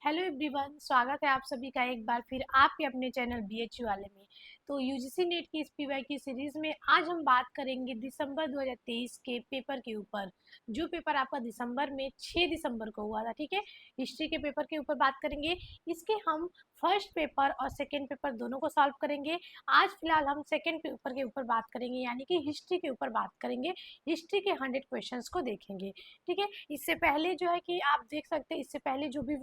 Hello everyone, स्वागत है आप सभी का एक बार फिर आपके अपने चैनल बीएचयू वाले में। तो यूजीसी नेट की इस पीवाई की सीरीज में आज हम बात करेंगे दिसंबर 2023 के पेपर के ऊपर। जो पेपर आपका दिसंबर में 6 दिसंबर को हुआ था, ठीक है। हिस्ट्री के पेपर के ऊपर बात करेंगे। इसके हम फर्स्ट पेपर और सेकेंड पेपर दोनों को सॉल्व करेंगे। आज फिलहाल हम सेकेंड पेपर के ऊपर बात करेंगे, यानी कि हिस्ट्री के ऊपर बात करेंगे। हिस्ट्री के 100 क्वेश्चन को देखेंगे, ठीक है। इससे पहले जो है कि आप देख सकते हैं, इससे पहले जो भी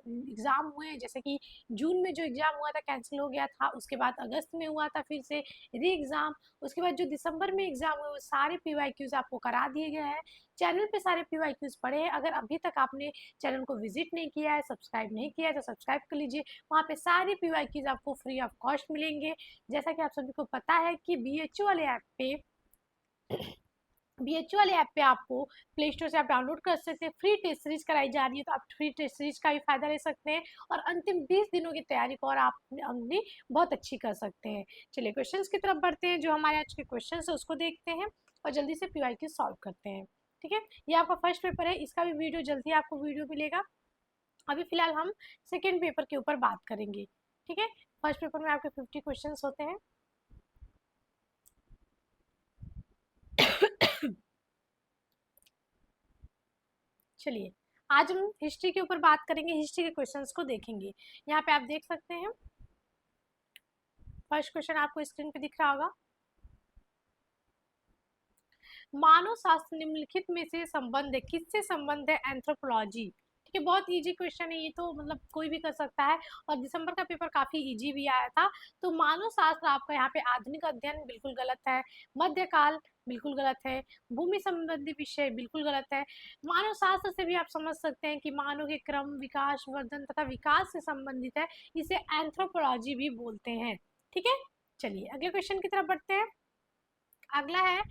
एग्ज़ाम हुए हैं, जैसे कि जून में जो एग्ज़ाम हुआ था कैंसिल हो गया था, उसके बाद अगस्त में हुआ था फिर से री एग्ज़ाम, उसके बाद जो दिसंबर में एग्ज़ाम हुए वो सारे पीवाईक्यूज़ आपको करा दिए गए हैं। चैनल पे सारे पीवाईक्यूज़ पड़े हैं। अगर अभी तक आपने चैनल को विजिट नहीं किया है, सब्सक्राइब नहीं किया है तो सब्सक्राइब कर लीजिए। वहाँ पे सारे पीवाईक्यूज़ आपको फ्री ऑफ कॉस्ट मिलेंगे। जैसा कि आप सभी को पता है कि बीएचयू वाले ऐप पे बीएचयू वाले ऐप पे आपको प्ले स्टोर से आप डाउनलोड कर सकते हैं। फ्री टेस्ट सीरीज कराई जा रही है, तो आप फ्री टेस्ट सीरीज का भी फायदा ले सकते हैं और अंतिम 20 दिनों की तैयारी को और आप अपनी बहुत अच्छी कर सकते हैं। चलिए क्वेश्चंस की तरफ बढ़ते हैं। जो हमारे आज के क्वेश्चंस है उसको देखते हैं और जल्दी से पीवाईक्यू सॉल्व करते हैं, ठीक है। ये आपका फर्स्ट पेपर है, इसका भी वीडियो जल्दी आपको वीडियो मिलेगा। अभी फिलहाल हम सेकेंड पेपर के ऊपर बात करेंगे, ठीक है। फर्स्ट पेपर में आपके 50 क्वेश्चन होते हैं। चलिए आज हम हिस्ट्री के ऊपर बात करेंगे, हिस्ट्री के क्वेश्चंस को देखेंगे। यहाँ पे आप देख सकते हैं फर्स्ट क्वेश्चन आपको स्क्रीन पे दिख रहा होगा। मानव शास्त्र निम्नलिखित में से संबंध है, किससे संबंध है? एंथ्रोपोलॉजी, ठीक है। बहुत इजी क्वेश्चन है ये, तो मतलब कोई भी कर सकता है और दिसंबर का पेपर काफी इजी भी आया था। तो मानव शास्त्र आपका यहाँ पे आधुनिक अध्ययन बिल्कुल गलत है, मध्यकाल बिल्कुल गलत है, भूमि संबंधी विषय बिल्कुल गलत है। मानव शास्त्र से भी आप समझ सकते हैं कि मानव के क्रम, विकास, वर्धन तथा विकास से संबंधित है, इसे एंथ्रोपोलॉजी भी बोलते हैं, ठीक है। चलिए अगले क्वेश्चन की तरफ बढ़ते हैं। अगला है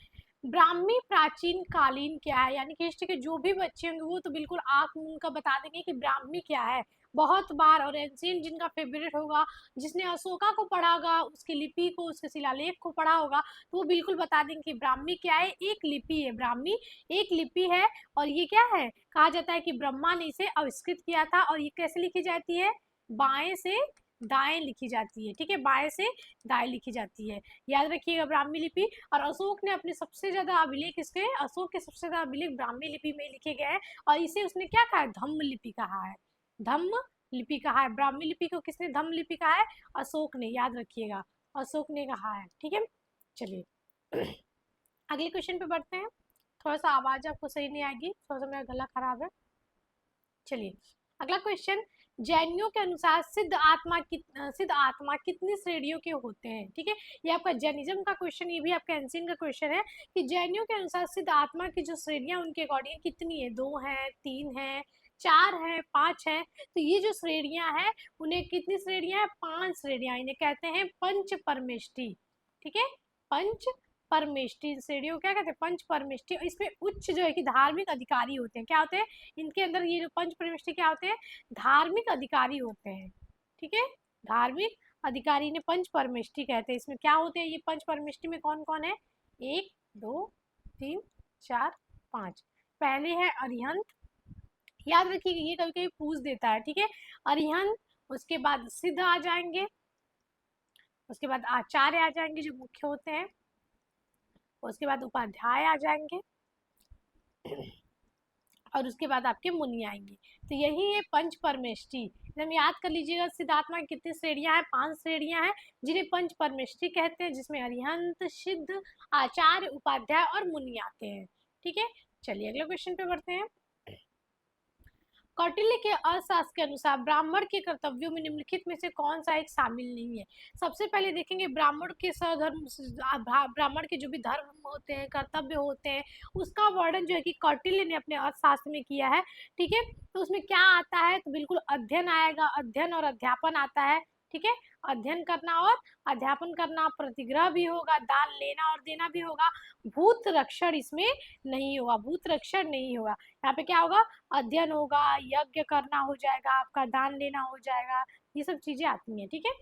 ब्राह्मी प्राचीन कालीन क्या है? यानी कि हिस्ट्री के जो भी बच्चे होंगे वो तो बिल्कुल आंख मूंद का बता देंगे कि ब्राह्मी क्या है बहुत बार। और एंशिएंट जिनका फेवरेट होगा, जिसने अशोका को पढ़ा होगा, उसकी लिपि को, उसके शिलालेख को पढ़ा होगा, तो वो बिल्कुल बता देंगे कि ब्राह्मी क्या है। एक लिपि है, ब्राह्मी एक लिपि है। और ये क्या है, कहा जाता है कि ब्रह्मा ने इसे आविष्कृत किया था। और ये कैसे लिखी जाती है? बाएं से दाएं लिखी जाती है, ठीक है। बाएं से दाएं लिखी जाती है, याद रखिएगा ब्राह्मी लिपि। और अशोक ने अपने सबसे ज्यादा अभिलेख, इसके अशोक के सबसे ज्यादा अभिलेख ब्राह्मी लिपि में लिखे गए हैं। और इसे उसने क्या कहा है? धम्म लिपि कहा है। धम्म लिपि कहा है। ब्राह्मी लिपि को किसने धम्म लिपि कहा है? अशोक ने, याद रखिएगा अशोक ने कहा है, ठीक है। चलिए अगले क्वेश्चन पे बढ़ते हैं। थोड़ा सा आवाज आपको सही नहीं आएगी, थोड़ा सा मेरा गला खराब है। चलिए अगला क्वेश्चन। जैनियों के अनुसार सिद्ध आत्मा कितनी श्रेणियों के होते हैं? ठीक है, ये आपका जैनिज्म का क्वेश्चन, ये भी आपका एंशिएंट का क्वेश्चन है कि जैनियों के अनुसार सिद्ध आत्मा की जो श्रेणियां उनके अकॉर्डिंग कितनी है? 2 है, 3 है, 4 है, 5 है। तो ये जो श्रेणियां हैं उन्हें कितनी श्रेणियां है? 5 श्रेणियां। इन्हें कहते हैं पंच परमेष्टि, ठीक है। पंच परमेष्टि श्रेणियों क्या कहते हैं? पंच परमेष्टि। इसमें उच्च जो है कि धार्मिक अधिकारी होते हैं। क्या होते हैं इनके अंदर? ये जो पंच परमेष्टि क्या होते हैं? धार्मिक अधिकारी होते हैं, ठीक है। धार्मिक अधिकारी ने पंच परमेष्टि कहते हैं। इसमें क्या होते हैं ये पंच परमेष्टि में? कौन कौन है? 1 2 3 4 5। पहले है अरिहंत, याद रखिएगा ये कभी कभी पूछ देता है, ठीक है। अरिहंत, उसके बाद सिद्ध आ जाएंगे, उसके बाद आचार्य आ जाएंगे जो मुख्य होते हैं, उसके बाद उपाध्याय आ जाएंगे और उसके बाद आपके मुनि आएंगे। तो यही है पंच परमेष्टि। एकदम याद कर लीजिएगा। सिद्धात्मा की कितनी श्रेणियां हैं? 5 श्रेणियां हैं जिन्हें पंच परमेष्टि कहते हैं, जिसमें अरिहंत, सिद्ध, आचार्य, उपाध्याय और मुनि आते हैं, ठीक है। चलिए अगले क्वेश्चन पे बढ़ते हैं। कौटिल्य के अर्थशास्त्र के अनुसार ब्राह्मण के कर्तव्यों में निम्नलिखित में से कौन सा एक शामिल नहीं है? सबसे पहले देखेंगे ब्राह्मण के स्वधर्म, ब्राह्मण के जो भी धर्म होते हैं, कर्तव्य होते हैं, उसका वर्णन जो है कि कौटिल्य ने अपने अर्थशास्त्र में किया है, ठीक है। तो उसमें क्या आता है? तो बिल्कुल अध्ययन आएगा, अध्ययन और अध्यापन आता है, ठीक है। अध्ययन करना और अध्यापन करना, प्रतिग्रह भी होगा, दान लेना और देना भी होगा। भूत रक्षण इसमें नहीं होगा, भूत रक्षण नहीं होगा। यहाँ पे क्या होगा? अध्ययन होगा, यज्ञ करना हो जाएगा, आपका दान लेना हो जाएगा, ये सब चीजें आती हैं, ठीक है।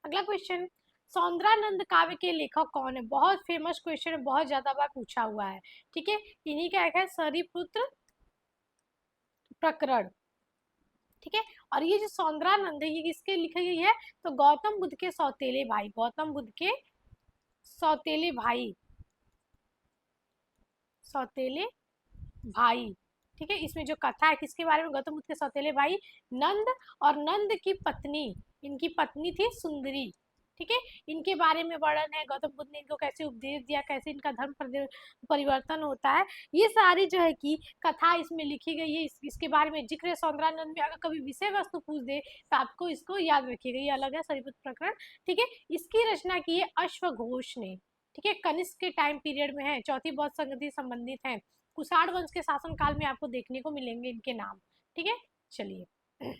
अगला क्वेश्चन। सौंदरानंद काव्य के लेखक कौन है? बहुत फेमस क्वेश्चन है, बहुत ज्यादा बार पूछा हुआ है, ठीक है। इन्हीं का एक है सरीपुत्र प्रकरण, ठीक है। और ये जो सौंदरानंद है ये किसके लिखी गई है, तो गौतम बुद्ध के सौतेले भाई, गौतम बुद्ध के सौतेले भाई, सौतेले भाई, ठीक है। इसमें जो कथा है किसके बारे में, गौतम बुद्ध के सौतेले भाई नंद और नंद की पत्नी, इनकी पत्नी थी सुंदरी, ठीक है। इनके बारे में वर्णन है, गौतम बुद्ध ने इनको कैसे उपदेश दिया, कैसे इनका धर्म परिवर्तन होता है, ये सारी जो है कि कथा इसमें लिखी गई है। इसके बारे में जिक्र है सौंदरानंद में। अगर कभी विषय वस्तु पूछ दे तो आपको इसको याद रखिएगा, ये अलग है सरिपुत्र प्रकरण, ठीक है। इसकी रचना की है अश्वघोष ने, ठीक है। कनिष्क के टाइम पीरियड में है, चौथी बौद्ध संगति संबंधित है, कुषाण वंश के शासन काल में आपको देखने को मिलेंगे इनके नाम, ठीक है। चलिए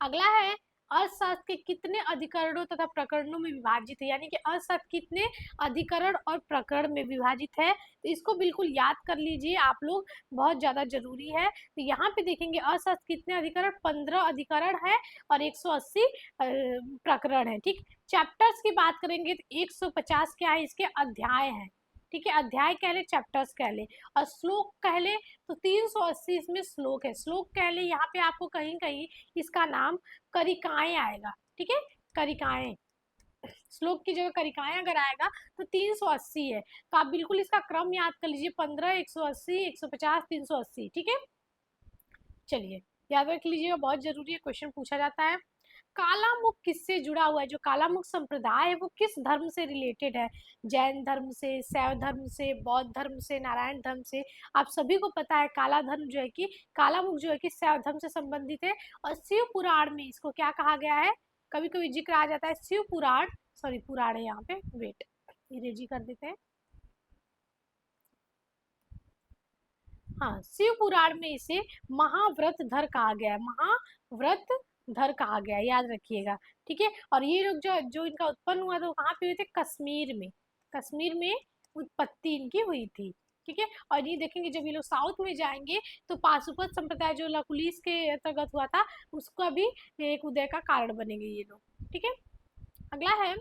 अगला है, अर्थशास्त्र के कितने अधिकरणों तथा प्रकरणों में विभाजित है, यानी कि अर्थशास्त्र कितने अधिकरण और प्रकरण में विभाजित है, तो इसको बिल्कुल याद कर लीजिए आप लोग, बहुत ज्यादा जरूरी है। तो यहाँ पे देखेंगे अर्थशास्त्र कितने अधिकरण, 15 अधिकरण है और 180 प्रकरण है, ठीक। चैप्टर्स की बात करेंगे तो 150 क्या है, इसके अध्याय हैं, ठीक है। अध्याय कह ले, चैप्टर्स कह ले, और श्लोक कह ले तो 380 इसमें श्लोक है। श्लोक कह ले यहाँ पे आपको कहीं कहीं इसका नाम करिकाएं आएगा, ठीक है, करिकाएं, श्लोक की जगह करिकाएं अगर आएगा तो 380 है। तो आप बिल्कुल इसका क्रम याद कर लीजिए, 15, 180, 150, 380, ठीक है। चलिए याद रख लीजिएगा, बहुत जरूरी है, क्वेश्चन पूछा जाता है। कालामुख किससे जुड़ा हुआ है, जो कालामुख संप्रदाय है वो किस धर्म से रिलेटेड है, जैन धर्म से, शैव धर्म से, बौद्ध धर्म से, नारायण धर्म से। आप सभी को पता है काला धर्म जो है कि कालामुख जो है कि शैव धर्म से संबंधित है। और शिव पुराण में इसको क्या कहा गया है, कभी कभी जिक्र आ जाता है शिव पुराण, सॉरी पुराण है यहाँ पे, वेट इरेजी कर देते हैं, हाँ शिव पुराण में इसे महाव्रत धर कहा गया है, महाव्रत धर कहा गया है, याद रखिएगा, ठीक है। और ये लोग जो जो इनका उत्पन्न हुआ था वो कहाँ पे हुए थे, कश्मीर में, कश्मीर में उत्पत्ति इनकी हुई थी, ठीक है। और ये देखेंगे जब ये लोग साउथ में जाएंगे तो पाशुपत संप्रदाय जो लकुलिस के अंतर्गत हुआ था उसका भी एक उदय का कारण बनेंगे ये लोग, ठीक है। अगला है,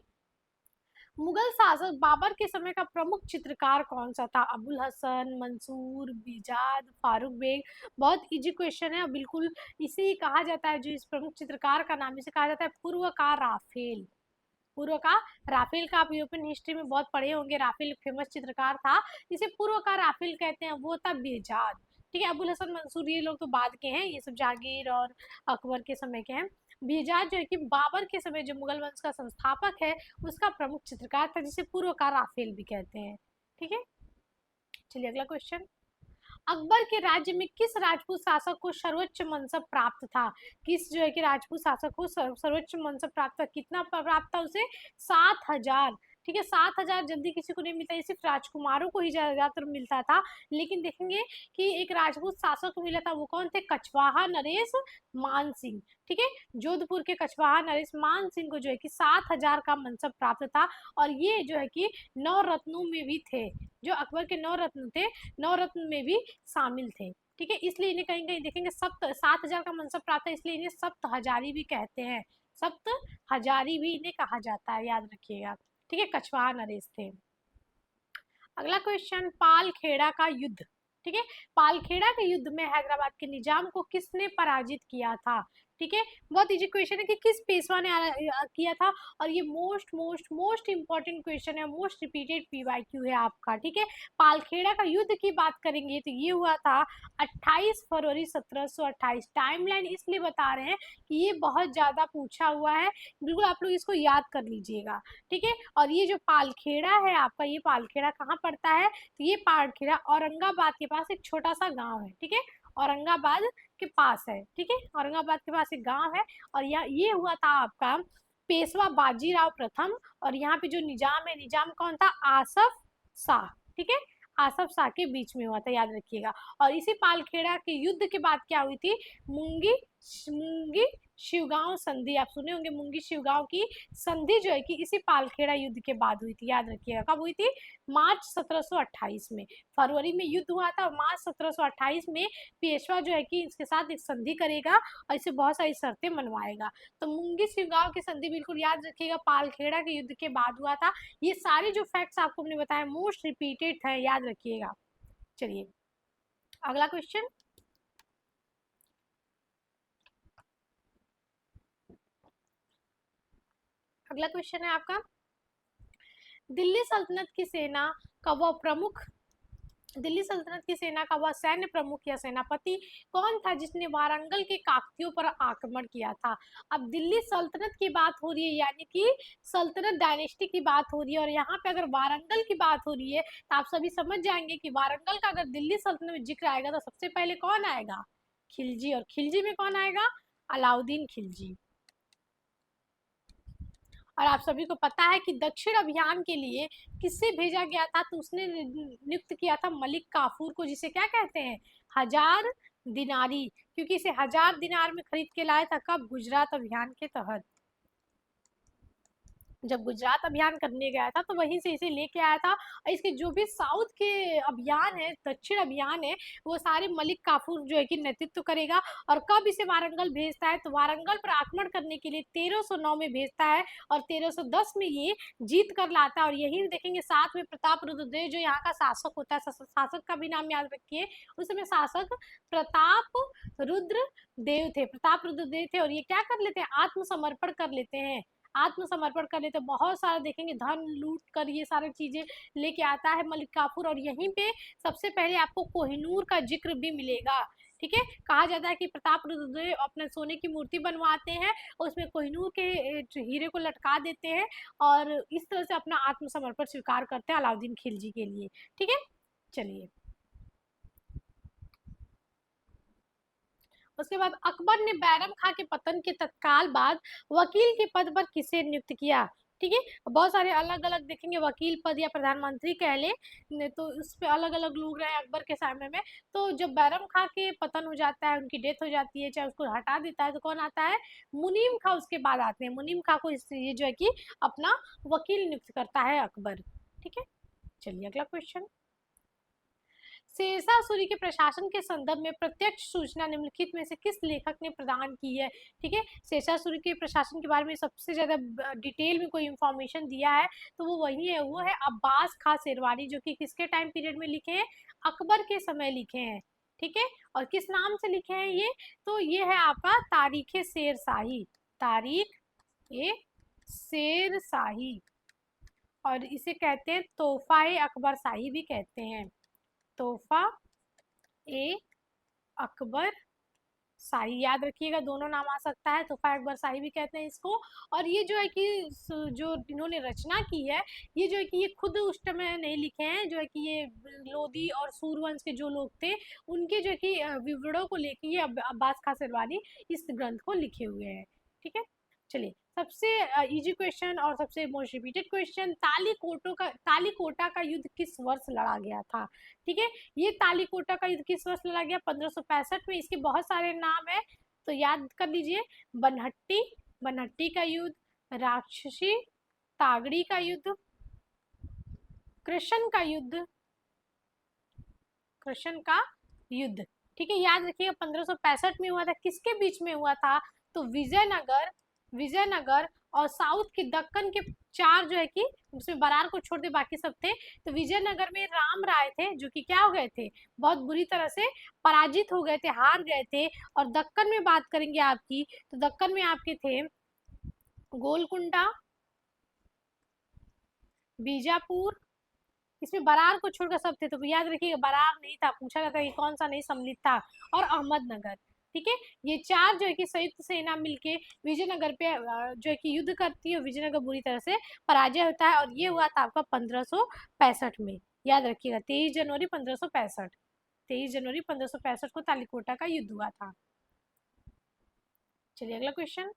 मुगल शासक बाबर के समय का प्रमुख चित्रकार कौन सा था, अबुल हसन, मंसूर, बिजाद, फारूक बेग। बहुत इजी क्वेश्चन है, बिल्कुल इसे कहा जाता है, जो इस प्रमुख चित्रकार का नाम इसे कहा जाता है पूर्वकार राफेल, पूर्वकार राफेल का आप यूरोपियन हिस्ट्री में बहुत पढ़े होंगे, राफेल फेमस चित्रकार था, इसे पूर्वकार राफेल कहते हैं, वो था बेजाद, ठीक है। अबुल हसन मंसूर ये लोग तो बाद के हैं, ये सब जहांगीर और अकबर के समय के हैं। बेजाद जो है कि बाबर के समय जो मुगल वंश का संस्थापक है उसका प्रमुख चित्रकार था, जिसे पूर्वकार राफेल भी कहते हैं, ठीक है। चलिए अगला क्वेश्चन, अकबर के राज्य में किस राजपूत शासक को सर्वोच्च मनसब प्राप्त था, किस जो है कि राजपूत शासक को सर्वोच्च मनसब प्राप्त था, कितना प्राप्त था उसे, 7,000, ठीक है। 7,000 जल्दी किसी को नहीं मिलता, ये सिर्फ राजकुमारों को ही ज्यादातर मिलता था। लेकिन देखेंगे कि एक राजपूत शासक को मिला था, वो कौन थे, कछवाहा नरेश मान सिंह, ठीक है। जोधपुर के कछवाहा नरेश मान सिंह को जो है कि 7,000 का मनसब प्राप्त था। और ये जो है कि 9 रत्नों में भी थे, जो अकबर के 9 रत्न थे, 9 रत्न में भी शामिल थे, ठीक है। इसलिए इन्हें कहीं कहीं देखेंगे सप्त 7,000 का मनसब प्राप्त है, इसलिए इन्हें सप्त हजारी भी कहते हैं, सप्त हजारी भी इन्हें कहा जाता है, याद रखिएगा, ठीक है। कछवाहा नरेश थे। अगला क्वेश्चन, पालखेड़ा का युद्ध, ठीक है। पालखेड़ा के युद्ध में हैदराबाद के निजाम को किसने पराजित किया था, ठीक है। बहुत इजी क्वेश्चन है कि किस पेशवा ने किया था, और ये most most most important question है, मोस्ट रिपीटेड पीवाईक्यू है आपका, ठीक है। पालखेड़ा का युद्ध की बात करेंगे तो ये हुआ था 28 फरवरी 1728। टाइमलाइन इसलिए बता रहे हैं कि ये बहुत ज्यादा पूछा हुआ है, बिल्कुल आप लोग इसको याद कर लीजिएगा, ठीक है। और ये जो पालखेड़ा है आपका, ये पालखेड़ा कहाँ पड़ता है, तो ये पालखेड़ा औरंगाबाद के पास एक छोटा सा गांव है, ठीक है, औरंगाबाद के पास है, ठीक है, औरंगाबाद के पास एक गांव है। और ये हुआ था आपका पेशवा बाजीराव प्रथम, और यहाँ पे जो निजाम है, निजाम कौन था, आसफ शाह, ठीक है, आसफ शाह के बीच में हुआ था, याद रखिएगा। और इसी पालखेड़ा के युद्ध के बाद क्या हुई थी, मुंगी मुंगी शिवगांव संधि, आप सुने होंगे मुंगी शिवगांव की संधि जो है कि इसी पालखेड़ा युद्ध के बाद हुई थी, याद रखिएगा। कब हुई थी, मार्च 1728 में, फरवरी में युद्ध हुआ था, मार्च 1728 में पेशवा जो है कि इसके साथ एक संधि करेगा और इसे बहुत सारी शर्तें मनवाएगा। तो मुंगी शिवगांव की संधि बिल्कुल याद रखिएगा, पालखेड़ा के युद्ध के बाद हुआ था। ये सारे जो फैक्ट्स आपको हमने बताया मोस्ट रिपीटेड है, याद रखिएगा। चलिए अगला क्वेश्चन, अगला क्वेश्चन है आपका, दिल्ली सल्तनत की सेना का वह प्रमुख दिल्ली सल्तनत की सेना का वह सैन्य प्रमुख या सेनापति कौन था जिसने वारंगल के काकतियों पर आक्रमण किया था। अब दिल्ली सल्तनत की बात हो रही है, यानी कि सल्तनत डायनेस्टी की बात हो रही है, और यहाँ पे अगर वारंगल की बात हो रही है तो आप सभी समझ जाएंगे कि वारंगल का अगर दिल्ली सल्तनत में जिक्र आएगा तो सबसे पहले कौन आएगा, खिलजी, और खिलजी में कौन आएगा, अलाउद्दीन खिलजी। और आप सभी को पता है कि दक्षिण अभियान के लिए किससे भेजा गया था, तो उसने नियुक्त किया था मलिक काफूर को, जिसे क्या कहते हैं, हजार दिनारी, क्योंकि इसे हजार दिनार में खरीद के लाया था, कब, गुजरात अभियान के तहत। जब गुजरात अभियान करने गया था तो वहीं से इसे लेके आया था, और इसके जो भी साउथ के अभियान है, दक्षिण अभियान है, वो सारे मलिक काफूर जो है कि नेतृत्व करेगा। और कब इसे वारंगल भेजता है, तो वारंगल पर आक्रमण करने के लिए 1309 में भेजता है, और 1310 में ये जीत कर लाता है। और यही देखेंगे साथ में प्रताप रुद्रदेव जो यहाँ का शासक होता है, शासक का भी नाम याद रखिए, उस समय शासक प्रताप रुद्र देव थे, प्रताप रुद्र देव थे, और ये क्या कर लेते हैं, आत्मसमर्पण कर लेते हैं, आत्मसमर्पण कर लेते, बहुत सारा देखेंगे धन लूट कर ये सारी चीजें लेके आता है मलिक काफूर। और यहीं पे सबसे पहले आपको कोहिनूर का जिक्र भी मिलेगा, ठीक है। कहा जाता है कि प्रताप रुद्रदेव अपने सोने की मूर्ति बनवाते हैं, उसमें कोहिनूर के हीरे को लटका देते हैं, और इस तरह से अपना आत्मसमर्पण स्वीकार करते हैं अलाउद्दीन खिलजी के लिए, ठीक है। चलिए, उसके बाद अकबर ने बैरम खां के पतन के तत्काल बाद वकील के पद पर किसे नियुक्त किया, ठीक है। बहुत सारे अलग अलग देखेंगे वकील पद या प्रधानमंत्री कह ले तो उस पे अलग अलग लोग रहे अकबर के समय में। तो जब बैरम खां के पतन हो जाता है, उनकी डेथ हो जाती है, चाहे उसको हटा देता है, तो कौन आता है, मुनीम खां उसके बाद आते हैं। मुनीम खां को ये जो है कि अपना वकील नियुक्त करता है अकबर, ठीक है। चलिए अगला क्वेश्चन, शेरशाह सूरी के प्रशासन के संदर्भ में प्रत्यक्ष सूचना निम्नलिखित में से किस लेखक ने प्रदान की है, ठीक है। शेरशाह सूरी के प्रशासन के बारे में सबसे ज्यादा डिटेल में कोई इंफॉर्मेशन दिया है तो वो वही है, वो है अब्बास खां शेरवानी, जो कि किसके टाइम पीरियड में लिखे हैं, अकबर के समय लिखे हैं, ठीक है। और किस नाम से लिखे हैं ये, तो ये है आपका तारीख शेरशाही, तारीख ए शेरशाही, और इसे कहते हैं तोहफा अकबर शाही भी कहते हैं, तोहफा ए अकबर शाही, याद रखिएगा दोनों नाम आ सकता है, तोहफा अकबर शाही भी कहते हैं इसको। और ये जो है कि जो इन्होंने रचना की है, ये जो है कि ये खुद उस समय नहीं लिखे हैं, जो है कि ये लोधी और सूरवंश के जो लोग थे उनके जो है कि विवरणों को लेके ये अब्बास खां सिरवानी इस ग्रंथ को लिखे हुए हैं, ठीक है। चलिए, सबसे इजी क्वेश्चन और सबसे मोस्ट रिपीटेड क्वेश्चन, तालीकोटा का युद्ध किस वर्ष लड़ा गया था, ठीक है। ये तालीकोटा का युद्ध किस वर्ष लड़ा गया, 1565 में। इसके बहुत सारे नाम है तो याद कर लीजिए, बनहट्टी, बनहट्टी का युद्ध, राक्षसी, तागड़ी का युद्ध, कृष्ण का युद्ध, कृष्ण का युद्ध, ठीक है। याद रखिएगा 1565 में हुआ था, किसके बीच में हुआ था, तो विजयनगर, विजयनगर और साउथ के दक्कन के चार जो है कि उसमें बरार को छोड़ दे बाकी सब थे, तो विजयनगर में राम राय थे जो कि क्या हो गए थे, बहुत बुरी तरह से पराजित हो गए थे, हार गए थे। और दक्कन में बात करेंगे आपकी, तो दक्कन में आपके थे गोलकुंडा, बीजापुर, इसमें बरार को छोड़कर सब थे, तो याद रखिएगा बरार नहीं था, पूछा जाता है कि कौन सा नहीं सम्मिलित था, और अहमदनगर, ठीक है। ये चार जो है कि संयुक्त सेना मिलके विजयनगर पे जो है कि युद्ध करती है, विजयनगर बुरी तरह से पराजय होता है, और ये हुआ था आपका 1565 में, याद रखिएगा 23 जनवरी 1565, 23 जनवरी 1565 को तालीकोटा का युद्ध हुआ था। चलिए अगला क्वेश्चन,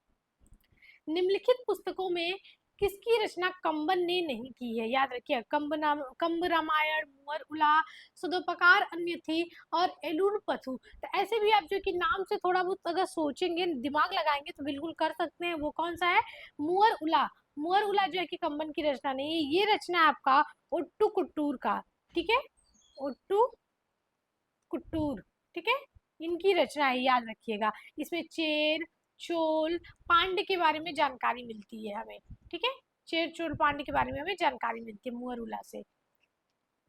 निम्नलिखित पुस्तकों में किसकी रचना कंबन ने नहीं की है, याद रखिए कंब रामायण, मुअर उला, सुदोपकार अन्य थी, और एलूर पथु। तो ऐसे भी आप जो कि नाम से थोड़ा बहुत अगर सोचेंगे, दिमाग लगाएंगे तो बिल्कुल कर सकते हैं। वो कौन सा है, मुअर उला, मुअर उला जो है कि कंबन की रचना नहीं है, ये रचना है आपका ओट्टू कुट्टूर का, ठीक है, ओट्टू कुट्टूर, ठीक है, इनकी रचना है, याद रखिएगा। इसमें चेर, चोल, पांड्य के बारे में जानकारी मिलती है हमें, ठीक है। चेर, चोल, पांड्य के बारे में हमें जानकारी मिलती है मुअर उला से।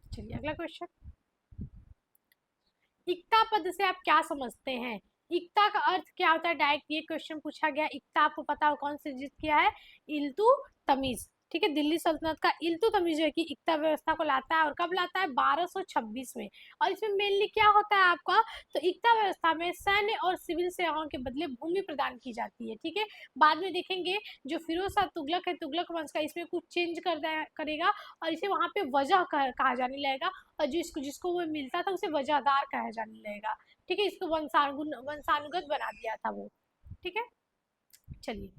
चलिए अगला क्वेश्चन, इक्ता पद से आप क्या समझते हैं, इक्ता का अर्थ क्या होता है, डायरेक्ट ये क्वेश्चन पूछा गया। इक्ता आपको पता हो कौन से जीत किया है, इल्तु तमीज, ठीक है। दिल्ली सल्तनत का इल्तुतमिश जो है कि इक्ता व्यवस्था को लाता है, और कब लाता है? 1226 में। और इसमें मेनली क्या होता है आपका? तो इक्ता व्यवस्था में सैन्य और सिविल सेवाओं के बदले भूमि प्रदान की जाती है, ठीक है। बाद में देखेंगे जो फिरोज शाह तुगलक है, तुगलक वंश का, इसमें कुछ चेंज करेगा और इसे वहां पे वजह कहा जाने लगेगा, और जिसको जिसको वो मिलता था उसे वजहदार कहा जाने लगेगा, ठीक है। इसको वंशानुगत बना दिया था वो, ठीक है। चलिए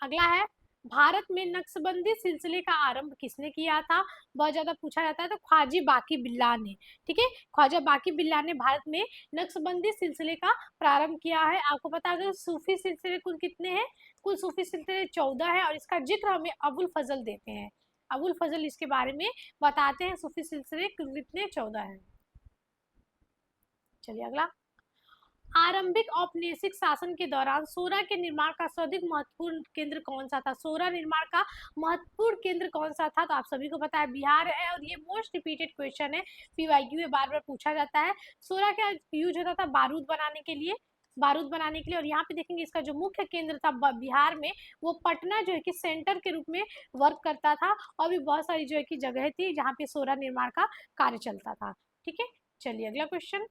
अगला है, भारत में नक्शबंदी सिलसिले का आरंभ किसने किया था? बहुत ज्यादा पूछा जाता है, तो ख्वाजी बाकी बिल्ला ने, ठीक है। ख्वाजा बाकी बिल्ला ने भारत में नक्शबंदी सिलसिले का प्रारंभ किया है। आपको पता है सूफी सिलसिले कुल कितने हैं? कुल सूफी सिलसिले 14 है, और इसका जिक्र हमें अबुल फजल देते हैं। अबुल फजल इसके बारे में बताते हैं, सूफी सिलसिले कुल कितने? 14 है। चलिए अगला, आरंभिक औपनिवेशिक शासन के दौरान सोरा के निर्माण का सर्वाधिक महत्वपूर्ण केंद्र कौन सा था? सोरा निर्माण का महत्वपूर्ण केंद्र कौन सा था? तो आप सभी को पता है बिहार है, और ये मोस्ट रिपीटेड क्वेश्चन है, पीवाईक्यू में बार बार पूछा जाता है। सोरा का यूज होता था बारूद बनाने के लिए, बारूद बनाने के लिए। और यहाँ पे देखेंगे इसका जो मुख्य केंद्र था बिहार में, वो पटना जो है कि सेंटर के रूप में वर्क करता था, और भी बहुत सारी जो है कि जगह थी जहाँ पे सोरा निर्माण का कार्य चलता था, ठीक है। चलिए अगला question,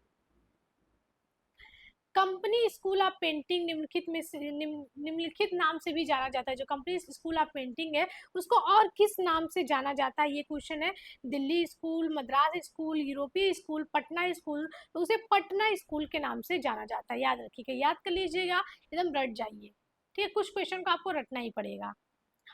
company school of painting निम्नलिखित में से निम्नलिखित नाम से भी जाना जाता है। जो कंपनी स्कूल ऑफ पेंटिंग है उसको और किस नाम से जाना जाता है? ये क्वेश्चन है। दिल्ली स्कूल, मद्रास स्कूल, यूरोपीय स्कूल, पटना स्कूल, तो उसे पटना स्कूल के नाम से जाना जाता है। याद रखिएगा, याद कर लीजिएगा, एकदम रट जाइए, ठीक है। कुछ क्वेश्चन को आपको रटना ही पड़ेगा।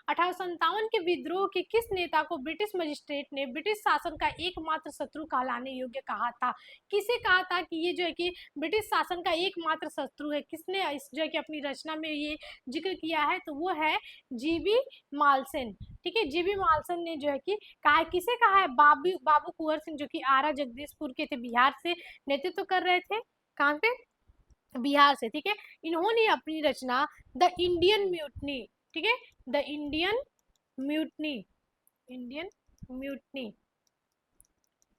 1857 के विद्रोह के किस नेता को ब्रिटिश मजिस्ट्रेट ने ब्रिटिश शासन का एकमात्र शत्रु कहलाने योग्य कहा था? किसे कहा था कि ये जो है कि ब्रिटिश शासन का एकमात्र शत्रु है? किसने इस जो है कि अपनी रचना में ये जिक्र किया है? तो वो है जीबी मालसेन, ठीक है। जीबी मालसेन ने जो है कि कहा, किसे कहा है? बाबू बाबू कुंवर सिंह, जो कि आरा जगदीशपुर के थे, बिहार से नेतृत्व कर रहे थे। कहाँ पे? बिहार से, ठीक है। इन्होंने अपनी रचना द इंडियन म्यूटनी, ठीक है, the Indian mutiny, Indian mutiny,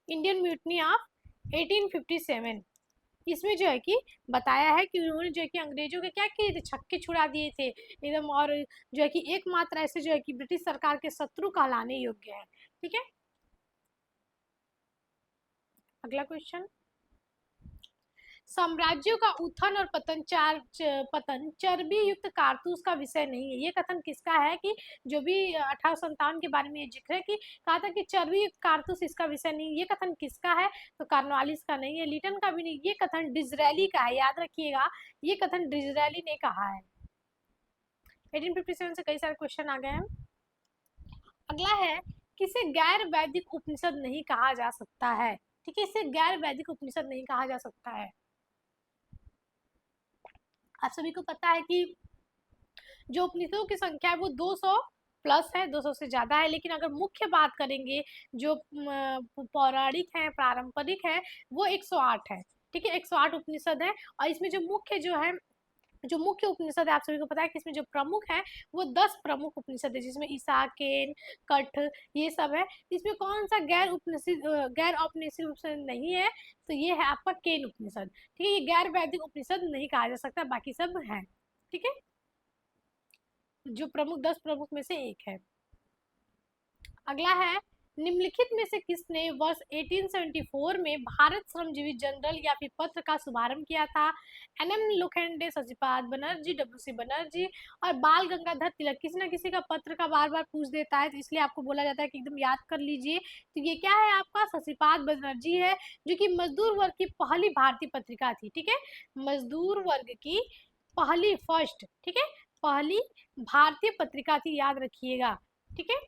Indian mutiny of 1857, इसमें जो है कि बताया है कि उन्होंने जो है कि अंग्रेजों के क्या किए थे? छक्के छुड़ा दिए थे एकदम, और जो है कि एकमात्र ऐसे जो है कि ब्रिटिश सरकार के शत्रु कहलाने योग्य है, ठीक है। अगला क्वेश्चन, साम्राज्यों का उत्थान और पतन चर्बी युक्त कारतूस का विषय नहीं है। ये कथन किसका है? कि जो भी 1857 के बारे में ये जिक्र है कि कहा था कि चर्बी युक्त कारतूस इसका विषय नहीं, ये कथन किसका है? तो कार्नवालिस का नहीं है, लीटन का भी नहीं, ये कथन डिज़रायली का है। याद रखिएगा, ये कथन डिज़रायली ने कहा है। 1857 से कई सारे क्वेश्चन आ गए हैं। अगला है, किसे गैर वैदिक उपनिषद नहीं कहा जा सकता है? ठीक है, इसे गैर वैदिक उपनिषद नहीं कहा जा सकता है। आप सभी को पता है कि जो उपनिषदों की संख्या है वो 200 प्लस है, 200 से ज्यादा है। लेकिन अगर मुख्य बात करेंगे जो पौराणिक है, पारंपरिक है, वो 108 है, ठीक है। 108 उपनिषद है, और इसमें जो मुख्य जो है, जो मुख्य उपनिषद है, आप सभी को पता है कि इसमें जो प्रमुख है वो 10 प्रमुख उपनिषद है, जिसमें ईसा, केन, कठ, ये सब है। इसमें कौन सा गैर औपनिषद उपनिषद नहीं है? तो ये है आपका केन उपनिषद, ठीक है। ये गैर वैदिक उपनिषद नहीं कहा जा सकता, बाकी सब है, ठीक है। जो प्रमुख 10 प्रमुख में से एक है। अगला है, निम्नलिखित में से किसने वर्ष 1874 में भारत श्रमजीवी जनरल या फिर पत्र का शुभारंभ किया था? एनएम लोखंडे, शशिपाद बनर्जी, डब्ल्यूसी बनर्जी और बाल गंगाधर तिलक। किसी ना किसी का पत्र का बार बार पूछ देता है, तो इसलिए आपको बोला जाता है कि एकदम याद कर लीजिए। तो ये क्या है आपका? शशिपाद बनर्जी है, जो कि मजदूर वर्ग की पहली भारतीय पत्रिका थी, ठीक है। मजदूर वर्ग की पहली, फर्स्ट, ठीक है, पहली भारतीय पत्रिका थी, याद रखिएगा, ठीक है।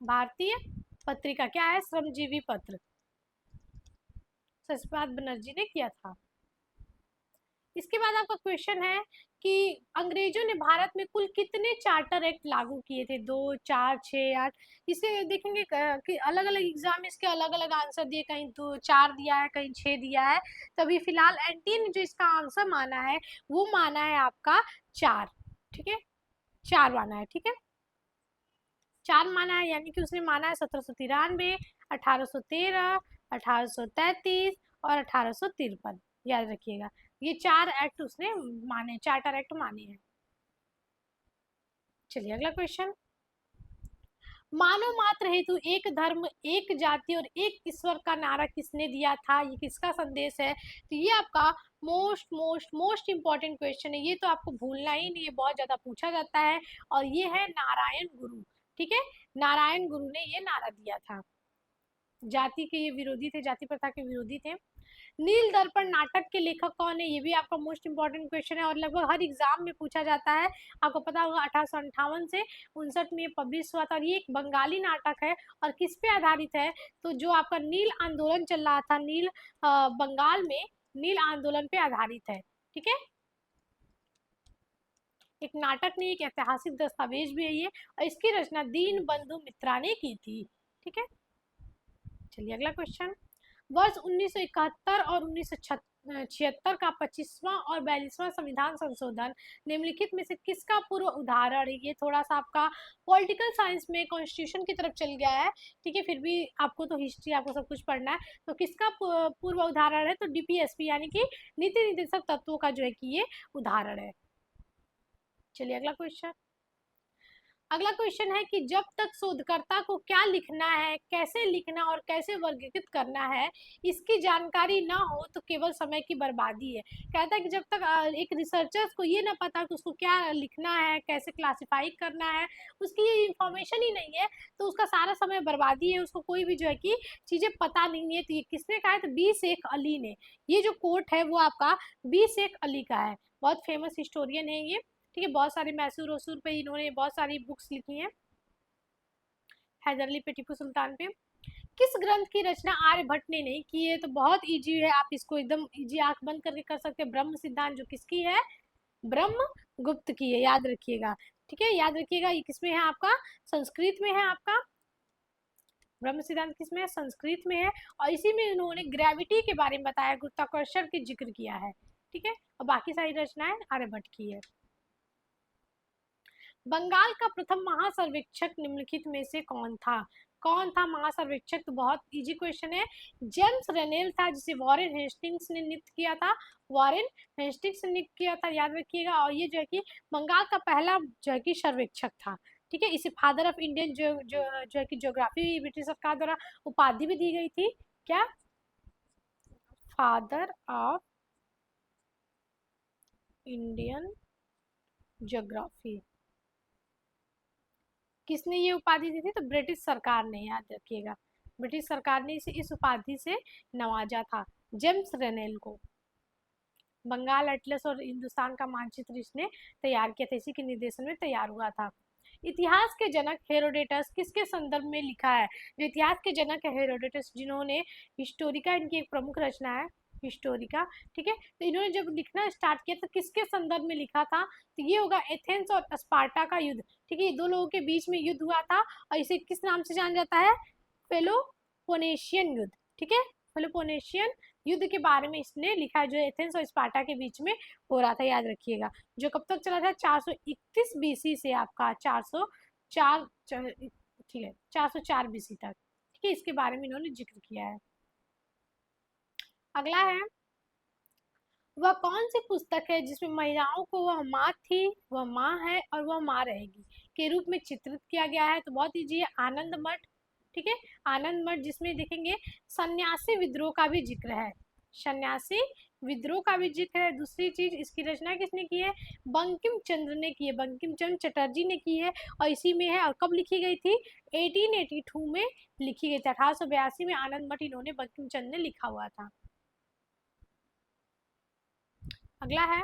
भारतीय पत्रिका क्या है? श्रमजीवी पत्र, शशिपाद बनर्जी ने किया था। इसके बाद आपका क्वेश्चन है कि अंग्रेजों ने भारत में कुल कितने चार्टर एक्ट लागू किए थे? 2, 4, 6, 8। इसे देखेंगे कि अलग अलग एग्जाम में इसके अलग अलग आंसर दिए, कहीं 2, 4 दिया है, कहीं 6 दिया है। तो अभी फिलहाल एंटी ने जो इसका आंसर माना है वो माना है आपका 4, ठीक है, 4 माना है, ठीक है। 4 माना है, यानी कि उसने माना है 1793, 1813, 1833 और 1853। याद रखिएगा, ये 4 एक्ट उसने माने, चार्टर एक्ट माने हैं। चलिए अगला क्वेश्चन, मानव मात्र हेतु एक धर्म, एक जाति और एक ईश्वर का नारा किसने दिया था, ये किसका संदेश है? तो ये आपका most most most important question है, ये तो आपको भूलना ही नहीं है, बहुत ज्यादा पूछा जाता है। और ये है नारायण गुरु। ठीक है, नारायण गुरु ने ये नारा दिया था। जाति के ये विरोधी थे, जाति प्रथा के विरोधी थे। नील दर्पण नाटक के लेखक कौन है, ये भी आपका मोस्ट इंपॉर्टेंट क्वेश्चन है और लगभग हर एग्जाम में पूछा जाता है। आपको पता होगा 1858 से 59 में ये पब्लिश हुआ था और ये एक बंगाली नाटक है। और किस पे आधारित है, तो जो आपका नील आंदोलन चल रहा था, बंगाल में नील आंदोलन पे आधारित है। ठीक है, एक नाटक नहीं, एक ऐतिहासिक दस्तावेज भी है ये, और इसकी रचना दीन बंधु मित्रा ने की थी। ठीक है, चलिए अगला क्वेश्चन। वर्ष 1971 और 1976 का 25वां और 42वां संविधान संशोधन निम्नलिखित में से किसका पूर्व उदाहरण है? ये थोड़ा सा आपका पॉलिटिकल साइंस में कॉन्स्टिट्यूशन की तरफ चल गया है। ठीक है, फिर भी आपको तो हिस्ट्री, आपको सब कुछ पढ़ना है। तो किसका पूर्व उदाहरण है, तो डीपीएसपी यानी कि नीति निर्देशक तत्वों का जो है कि ये उदाहरण है। चलिए अगला क्वेश्चन। अगला क्वेश्चन है कि जब तक शोधकर्ता को क्या लिखना है, कैसे लिखना और कैसे वर्गीकृत करना है, इसकी जानकारी ना हो तो केवल समय की बर्बादी है। कहता है कि जब तक एक रिसर्चर्स को ये ना पता कि उसको क्या लिखना है, कैसे क्लासिफाई करना है, उसकी ये इंफॉर्मेशन ही नहीं है, तो उसका सारा समय बर्बादी है, उसको कोई भी जो है कि चीजें पता नहीं है। तो ये किसने कहा है, तो बी शेख अली ने। ये जो कोट है वो आपका बी शेख अली का है, बहुत फेमस हिस्टोरियन है ये। ठीक है, बहुत सारे मैसूर वसूर पे इन्होंने बहुत सारी बुक्स लिखी हैं, हैदरली पे, टिप्पू सुल्तान पे। किस ग्रंथ की रचना आर्यभट्ट ने नहीं की है, तो बहुत इजी है, आप इसको एकदम इजी आंख बंद करके कर सकते हैं। ब्रह्म सिद्धांत जो किसकी है, ब्रह्म गुप्त की है, याद रखिएगा। ठीक है, याद रखिएगा, ये किसमें है आपका, संस्कृत में है आपका। ब्रह्म सिद्धांत किसमें है, संस्कृत में है। और इसी में इन्होंने ग्रेविटी के बारे में बताया, गुरुत्वाकर्षण की जिक्र किया है। ठीक है, और बाकी सारी रचनाएं आर्यभट्ट की है। बंगाल का प्रथम महासर्वेक्षक निम्नलिखित में से कौन था? कौन था महासर्वेक्षक, तो बहुत इजी क्वेश्चन है। जेम्स रेनेल था, जिसे वॉरेन हेस्टिंग्स ने नियुक्त किया था। वॉरेन हेस्टिंग्स ने नियुक्त किया था, याद रखिएगा। और ये जो है कि बंगाल का पहला जो है कि सर्वेक्षक था। ठीक है, इसे फादर ऑफ इंडियन जो है कि ज्योग्राफी ब्रिटिश सरकार द्वारा उपाधि भी दी गई थी। क्या, फादर ऑफ इंडियन ज्योग्राफी, किसने ये उपाधि दी थी, तो ब्रिटिश सरकार ने, याद रखिएगा, ब्रिटिश सरकार ने इसे इस उपाधि से नवाजा था, जेम्स रेनेल को। बंगाल एटलस और हिंदुस्तान का मानचित्र इसने तैयार किया था, इसी के निर्देशन में तैयार हुआ था। इतिहास के जनक हेरोडेटस किसके संदर्भ में लिखा है? जो इतिहास के जनक है हेरोडेटस, जिन्होंने हिस्टोरिका, इनकी एक प्रमुख रचना है हिस्टोरिका। ठीक है, तो इन्होंने जब लिखना स्टार्ट किया तो किसके संदर्भ में लिखा था, तो ये होगा एथेंस और स्पार्टा का युद्ध। ठीक है, ये दो लोगों के बीच में युद्ध हुआ था और इसे किस नाम से जाना जाता है, पेलोपोनेशियन युद्ध। ठीक है, पेलोपोनेशियन युद्ध के बारे में इसने लिखा है, जो एथेंस और स्पार्टा के बीच में हो रहा था, याद रखिएगा। जो कब तक चला था, 431 बीसी से आपका 404, ठीक है, 404 बीसी तक। ठीक है, इसके बारे में इन्होंने जिक्र किया है। अगला है, वह कौन सी पुस्तक है जिसमें महिलाओं को वह माँ थी, वह माँ है और वह माँ रहेगी के रूप में चित्रित किया गया है? तो बहुत ईजी है, आनंद मठ। ठीक है, आनंद मठ, जिसमें देखेंगे सन्यासी विद्रोह का भी जिक्र है, सन्यासी विद्रोह का भी जिक्र है। दूसरी चीज, इसकी रचना किसने की है, बंकिम चंद्र ने की है, बंकिम चंद्र चटर्जी ने की है। और इसी में है, और कब लिखी गई थी, 1882 में लिखी गई थी, 1882 में आनंद मठ इन्होंने, बंकिम चंद्र ने लिखा हुआ था। अगला है,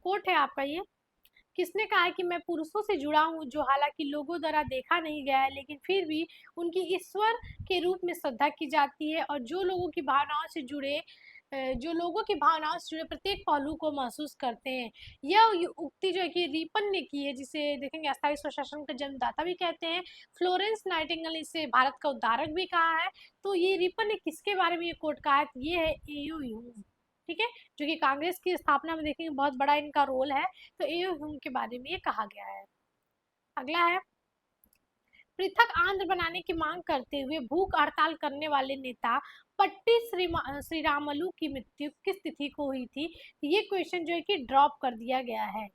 कोट है आपका ये, किसने कहा है कि मैं पुरुषों से जुड़ा हूँ, जो हालांकि लोगों द्वारा देखा नहीं गया है, लेकिन फिर भी उनकी ईश्वर के रूप में श्रद्धा की जाती है, और जो लोगों की भावनाओं से जुड़े, जो लोगों की भावनाओं से जुड़े प्रत्येक पहलू को महसूस करते हैं। यह उक्ति जो है कि रिपन ने की है, जिसे देखेंगे अस्थायी स्वशासन का जन्मदाता भी कहते हैं। फ्लोरेंस नाइटिंगेल इसे भारत का उद्धारक भी कहा है। तो ये रिपन ने किसके बारे में ये कोट कहा है, तो ये है एयू ह्यूम। ठीक है, जो कि कांग्रेस की स्थापना में देखेंगे बहुत बड़ा इनका रोल है। तो एयू ह्यूम के बारे में ये कहा गया है। अगला है, पृथक आंध्र बनाने की मांग करते हुए भूख हड़ताल करने वाले नेता पट्टी श्रीरामलू की मृत्यु किस तिथि को हुई थी? ये क्वेश्चन जो है कि ड्रॉप कर दिया गया है।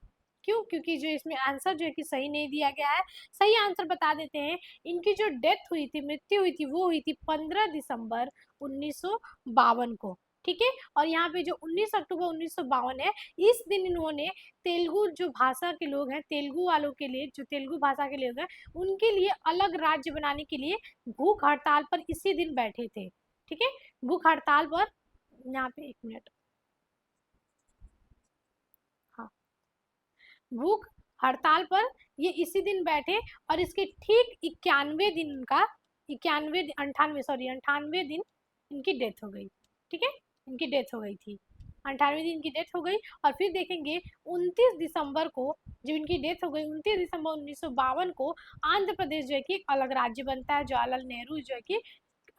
क्यों? क्योंकि जो इसमें आंसर जो है कि सही नहीं दिया गया है। सही आंसर बता देते हैं। इनकी जो डेथ हुई थी, मृत्यु हुई थी, वो हुई थी 15 दिसंबर 1952 को। ठीक है। और यहाँ पे जो 19 अक्टूबर 1952 है, इस दिन इन्होंने तेलुगु जो भाषा के लोग हैं, तेलुगु वालों के लिए, जो तेलुगु भाषा के लोग हैं, उनके लिए अलग राज्य बनाने के लिए भूख हड़ताल पर इसी दिन बैठे थे। ठीक है। भूख हड़ताल पर, यहाँ पे 1 मिनट, हाँ, भूख हड़ताल पर ये इसी दिन बैठे, और इसके ठीक 91 दिन का, 91 98 सॉरी 98 दिन इनकी डेथ हो गई। ठीक है। इनकी डेथ हो गई थी, 98 दिन की डेथ हो गई। और फिर देखेंगे 29 दिसंबर को, जब इनकी डेथ हो गई 29 दिसंबर 1952 को, आंध्र प्रदेश जो है कि एक अलग राज्य बनता है, जवाहरलाल नेहरू जो है कि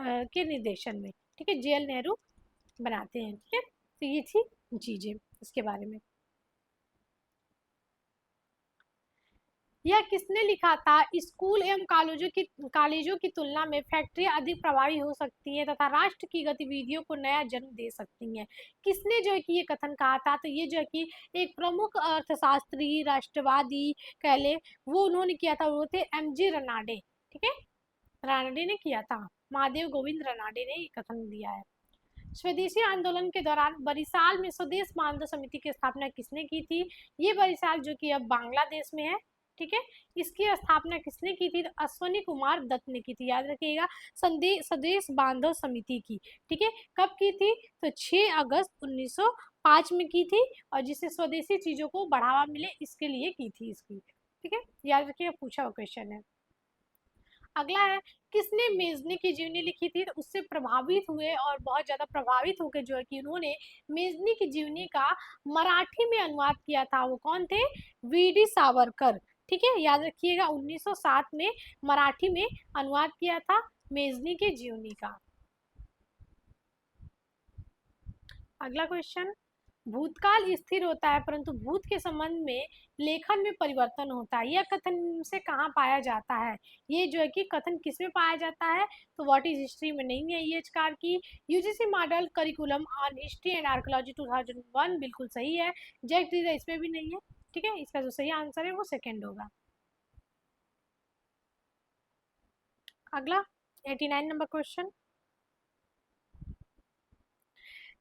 के निर्देशन में। ठीक है। जेएल नेहरू बनाते हैं। ठीक है। तो ये थी चीजें इसके बारे में। यह किसने लिखा था? स्कूल एवं कॉलेजों की तुलना में फैक्ट्रियां अधिक प्रभावी हो सकती हैं तथा राष्ट्र की गतिविधियों को नया जन्म दे सकती हैं। किसने जो है कि ये कथन कहा था? तो ये जो है कि एक प्रमुख अर्थशास्त्री, राष्ट्रवादी कह ले, वो उन्होंने किया था, वो थे एमजी रनाडे। ठीक है। रानडे ने किया था, महादेव गोविंद रनाडे ने ये कथन दिया है। स्वदेशी आंदोलन के दौरान बरिशाल में स्वदेश बांधो समिति की स्थापना किसने की थी? ये बरिशाल जो कि अब बांग्लादेश में है। ठीक है। इसकी स्थापना किसने की थी? तो अश्वनी कुमार दत्त ने की थी। याद रखिएगा, स्वदेश बांधव समिति की। ठीक है। कब की थी? तो 6 अगस्त 1905 में की थी, और जिससे स्वदेशी चीजों को बढ़ावा मिले इसके लिए की थी इसकी। ठीक है। याद रखिएगा, पूछा हुआ क्वेश्चन है। अगला है, किसने मेजनी की जीवनी लिखी थी? तो उससे प्रभावित हुए और बहुत ज्यादा प्रभावित होकर जो है कि उन्होंने मेजनी की जीवनी का मराठी में अनुवाद किया था। वो कौन थे? वीडी सावरकर। ठीक है। याद रखिएगा, 1907 में मराठी में अनुवाद किया था मेजनी की जीवनी का। अगला क्वेश्चन, भूतकाल स्थिर होता है परंतु भूत के संबंध में लेखन में परिवर्तन होता है, यह कथन से कहाँ पाया जाता है? ये जो है कि कथन किस में पाया जाता है? तो व्हाट इज हिस्ट्री में नहीं है ये कार की। UGC model curriculum on history and archaeology 2001 बिल्कुल सही है। जेक इसमें भी नहीं है। ठीक है। इसका जो सही आंसर है वो सेकेंड होगा। अगला 89 नंबर क्वेश्चन,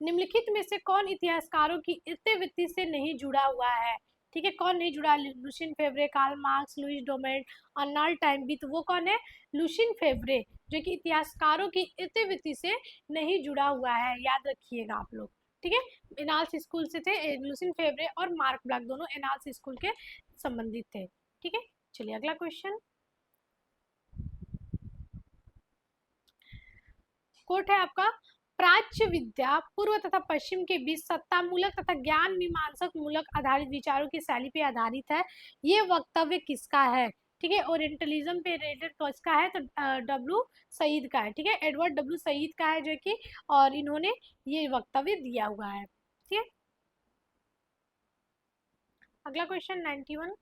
निम्नलिखित में से कौन इतिहासकारों की इतिवृत्ति से नहीं जुड़ा हुआ है? ठीक है। कौन नहीं जुड़ा? Lucien Febvre, Karl Marx, Louis Dumont, Arnold Toynbee. तो वो कौन है? लुशिन फेवरे, जो कि इतिहासकारों की इतिवृत्ति से नहीं जुड़ा हुआ है। याद रखिएगा आप लोग। ठीक है। एनाल्स स्कूल से थे लुशिन फेवरे, और मार्क ब्लैक दोनों एनाल्स स्कूल के संबंधित थे। ठीक है। चलिए अगला क्वेश्चन, कोट है आपका, प्राच्य विद्या पूर्व तथा पश्चिम के बीच सत्ता मूलक तथा ज्ञान मीमांसक मूलक आधारित विचारों की शैली पे आधारित है। ये वक्तव्य किसका है? ठीक है। ओरिएंटलिज्म पे रिलेटेड किसका है? तो डब्ल्यू सईद का है। ठीक है। एडवर्ड डब्ल्यू सईद का है जो कि, और इन्होंने ये वक्तव्य दिया हुआ है। ठीक है। अगला क्वेश्चन 91,